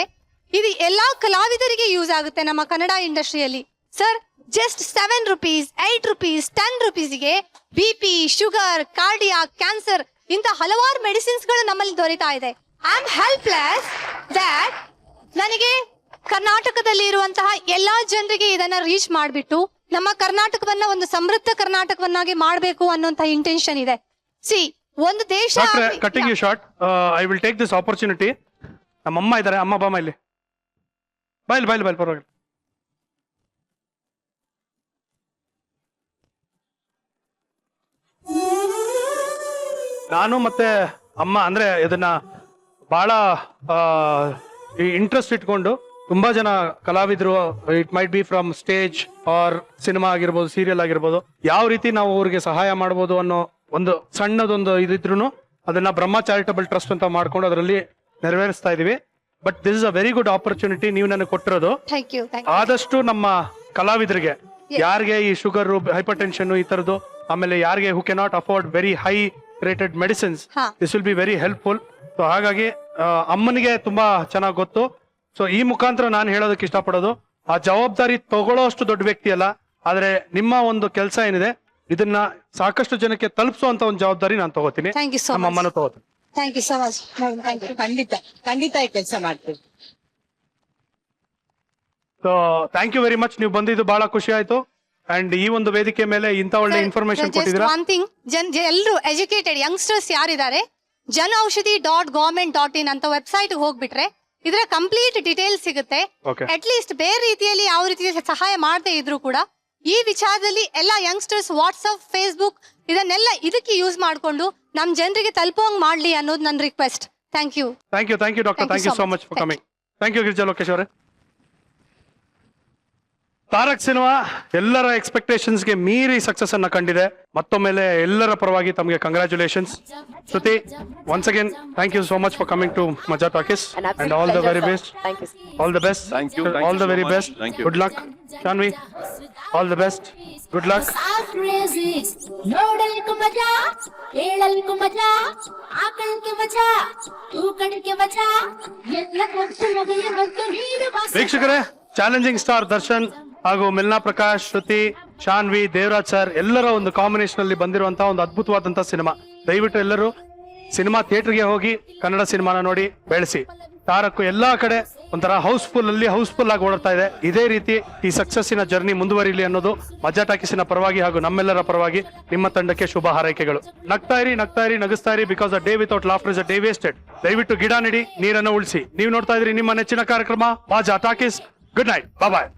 ಇದು ಎಲ್ಲಾ ಕಲಾವಿದರಿಗೆ ಯೂಸ್ ಆಗುತ್ತೆ ನಮ್ಮ ಕನ್ನಡ ಇಂಡಸ್ಟ್ರಿಯಲ್ಲಿ. Sir just 7 rupees, 8 rupees, 10 rupeesಗೆ BP, sugar, cardiac, cancer ಇಂಥ ಹಲವಾರು ಮೆಡಿಸಿನ್ಸ್ ಗಳು ನಮ್ಮಲ್ಲಿ ದೊರೀತಾ ಇದೆ. ಐ ಆಮ್ ಹೆಲ್ಪ್ಲೆಸ್ ದಟ್ ನನಗೆ ಕರ್ನಾಟಕದಲ್ಲಿ ಇರುವಂತಹ ಎಲ್ಲಾ ಜನರಿಗೆ ಇದನ್ನ ರೀಚ್ ಮಾಡಿಬಿಟ್ಟು ನಮ್ಮ ಕರ್ನಾಟಕವನ್ನ ಒಂದು ಸಮೃದ್ಧ ಕರ್ನಾಟಕವನ್ನಾಗಿ ಮಾಡಬೇಕು ಅನ್ನೋಂತ ಇಂಟೆನ್ಷನ್ ಇದೆ. ಸಿ ಒಂದು ದೇಶ cutting you short, I will take this opportunity. ನಮ್ಮ ಅಮ್ಮ ಇದ್ದಾರೆ, ಅಮ್ಮ ಬಾಮ ಇಲ್ಲಿ ಬಾಯ್ಲಿ ಪರವಾಗಿಲ್ಲ. ನಾನು ಮತ್ತೆ ಅಮ್ಮ ಅಂದ್ರೆ ಇದನ್ನ ಬಹಳ ಇಂಟ್ರೆಸ್ಟ್ ಇಟ್ಕೊಂಡು ತುಂಬಾ ಜನ ಕಲಾವಿದರು, it might be from stage or cinema ಆಗಿರ್ಬೋದು, ಸೀರಿಯಲ್ ಆಗಿರ್ಬೋದು, ಯಾವ ರೀತಿ ನಾವು ಅವ್ರಿಗೆ ಸಹಾಯ ಮಾಡ್ಬೋದು ಅನ್ನೋ ಒಂದು ಸಣ್ಣದೊಂದು ಇದಿದ್ರು ಅದನ್ನ ಬ್ರಹ್ಮ ಚಾರಿಟಬಲ್ ಟ್ರಸ್ಟ್ ಅಂತ ಮಾಡ್ಕೊಂಡು ಅದರಲ್ಲಿ ನೆರವೇರಿಸ್ತಾ ಇದೀವಿ. But this is a very good opportunity ನೀವು ನನಗೆ ಕೊಟ್ಟಿರೋದು. Thank you. ಆದಷ್ಟು ನಮ್ಮ ಕಲಾವಿದರಿಗೆ, ಯಾರಿಗೆ ಈ ಶುಗರ್, ಹೈಪರ್ ಟೆನ್ಷನ್ ಈ ತರದ್ದು, ಆಮೇಲೆ ಯಾರಿಗೆ ಹೂ cannot afford very high rated medicines, this will be very helpful. So ಹಾಗಾಗಿ ಅಮ್ಮನಿಗೆ ತುಂಬಾ ಚೆನ್ನಾಗಿ ಗೊತ್ತು. ಸೊ ಈ ಮುಖಾಂತರ ನಾನು ಹೇಳೋದಕ್ಕೆ ಇಷ್ಟಪಡೋದು, ಆ ಜವಾಬ್ದಾರಿ ತಗೊಳ್ಳೋ ಅಷ್ಟು ದೊಡ್ಡ ವ್ಯಕ್ತಿ ಅಲ್ಲ, ಆದ್ರೆ ನಿಮ್ಮ ಒಂದು ಕೆಲಸ ಏನಿದೆ ಇದನ್ನ ಸಾಕಷ್ಟು ಜನಕ್ಕೆ ತಲುಪಿಸುವಂತ ಒಂದು ಜವಾಬ್ದಾರಿ ನಾನು ತಗೋತೀನಿ. ಥ್ಯಾಂಕ್ ಯು ಸೋ ನಮ್ಮ ಅಮ್ಮನ ತಗೋತೀನಿ. Thank you so much. ಖಂಡಿತ ಈ ಕೆಲಸ ಮಾಡ್ತೀವಿ. So thank you very much. ನೀವು ಬಂದಿದ್ದು ಬಹಳ ಖುಷಿ ಆಯ್ತು. ಅಂಡ್ ಈ ಒಂದು ವೇದಿಕೆ ಮೇಲೆ ಇಂತ ಒಳ್ಳೆ ಇನ್ಫಾರ್ಮೇಶನ್ ಕೊಟ್ಟಿದ್ದೀರಾ. ಒನ್ ಥಿಂಗ್, ಎಲ್ಲರೂ ಎಜುಕೇಟೆಡ್ ಯಂಗ್ಸ್ಟರ್ಸ್ ಯಾರಿದ್ದಾರೆ, janaushadhi.government.in ಅಂತ ವೆಬ್ಸೈಟ್ ಹೋಗ್ಬಿಟ್ರೆ ಇದರ ಕಂಪ್ಲೀಟ್ ಡೀಟೇಲ್ಸ್ ಸಿಗುತ್ತೆ. ಅಟ್ ಲೀಸ್ಟ್ ಬೇರೆ ರೀತಿಯಲ್ಲಿ ಯಾವ ರೀತಿ ಸಹಾಯ ಮಾಡದೇ ಇದ್ರು ಕೂಡ ಈ ವಿಚಾರದಲ್ಲಿ ಎಲ್ಲ ಯಂಗ್ಸ್ಟರ್ಸ್ ವಾಟ್ಸ್ಆಪ್, ಫೇಸ್ಬುಕ್ ಇದನ್ನೆಲ್ಲ ಇದಕ್ಕೆ ಯೂಸ್ ಮಾಡ್ಕೊಂಡು ನಮ್ ಜನರಿಗೆ ತಲುಪೋಂಗ್ ಮಾಡ್ಲಿ ಅನ್ನೋದು ನನ್ನ request. Thank you doctor. Thank you so much for coming. Thank you Girija Lokesh ಅವರೇ. ತಾರಕ್ ಸಿನಿಮಾ ಎಲ್ಲರ ಎಕ್ಸ್ಪೆಕ್ಟೇಷನ್ಸ್ ಗೆ ಮೀರಿ ಸಕ್ಸಸ್ ಅನ್ನ ಕಂಡಿದೆ. ಮತ್ತೊಮ್ಮೆಲೆ ಎಲ್ಲರ ಪರವಾಗಿ ತಮಗೆ congratulations. Shruti, once again thank you so much for coming to Majaa Talkies and all the very best. All the best. All the very best. Good luck. Shanvi, all the best. Good luck. ವೀಕ್ಷಕರೇ, challenging star Darshan ಹಾಗೂ Milana Prakash, Shruti, Shanvi, Devaraj sir ಎಲ್ಲರ ಒಂದು combination ಅಲ್ಲಿ ಬಂದಿರುವಂತಹ ಒಂದು ಅದ್ಭುತವಾದಂತಹ cinema. ದಯವಿಟ್ಟು ಎಲ್ಲರೂ ಸಿನಿಮಾ ಥಿಯೇಟರ್ಗೆ ಹೋಗಿ ಕನ್ನಡ ಸಿನಿಮಾನ ನೋಡಿ ಬೆಳೆಸಿ. ತಾರಕ್ಕು ಎಲ್ಲಾ ಕಡೆ ಒಂಥರ ಹೌಸ್ಫುಲ್ ಆಗಿ ಓಡ್ತಾ ಇದೆ. ಇದೇ ರೀತಿ ಈ ಸಕ್ಸಸ್ಸಿನ ಜರ್ನಿ ಮುಂದುವರಿಲಿ ಅನ್ನೋದು ಮಜಾ ಟಾಕೀಸಿನ ಪರವಾಗಿ ಹಾಗೂ ನಮ್ಮೆಲ್ಲರ ಪರವಾಗಿ ನಿಮ್ಮ ತಂಡಕ್ಕೆ ಶುಭ ಹಾರೈಕೆಗಳು. ನಗ್ತಾ ಇರಿ, ನಗಿಸ್ತಾ ಇರಿ. Because a day without laughter is a day wasted. ದಯವಿಟ್ಟು ಗಿಡ ನೆಡಿ, ನೀರನ್ನು ಉಳಿಸಿ. ನೀವು ನೋಡ್ತಾ ಇದ್ರಿ ನಿಮ್ಮ ನೆಚ್ಚಿನ ಕಾರ್ಯಕ್ರಮ ಮಜಾ ಟಾಕೀಸ್. ಗುಡ್ ನೈಟ್, ಬಾಯ್.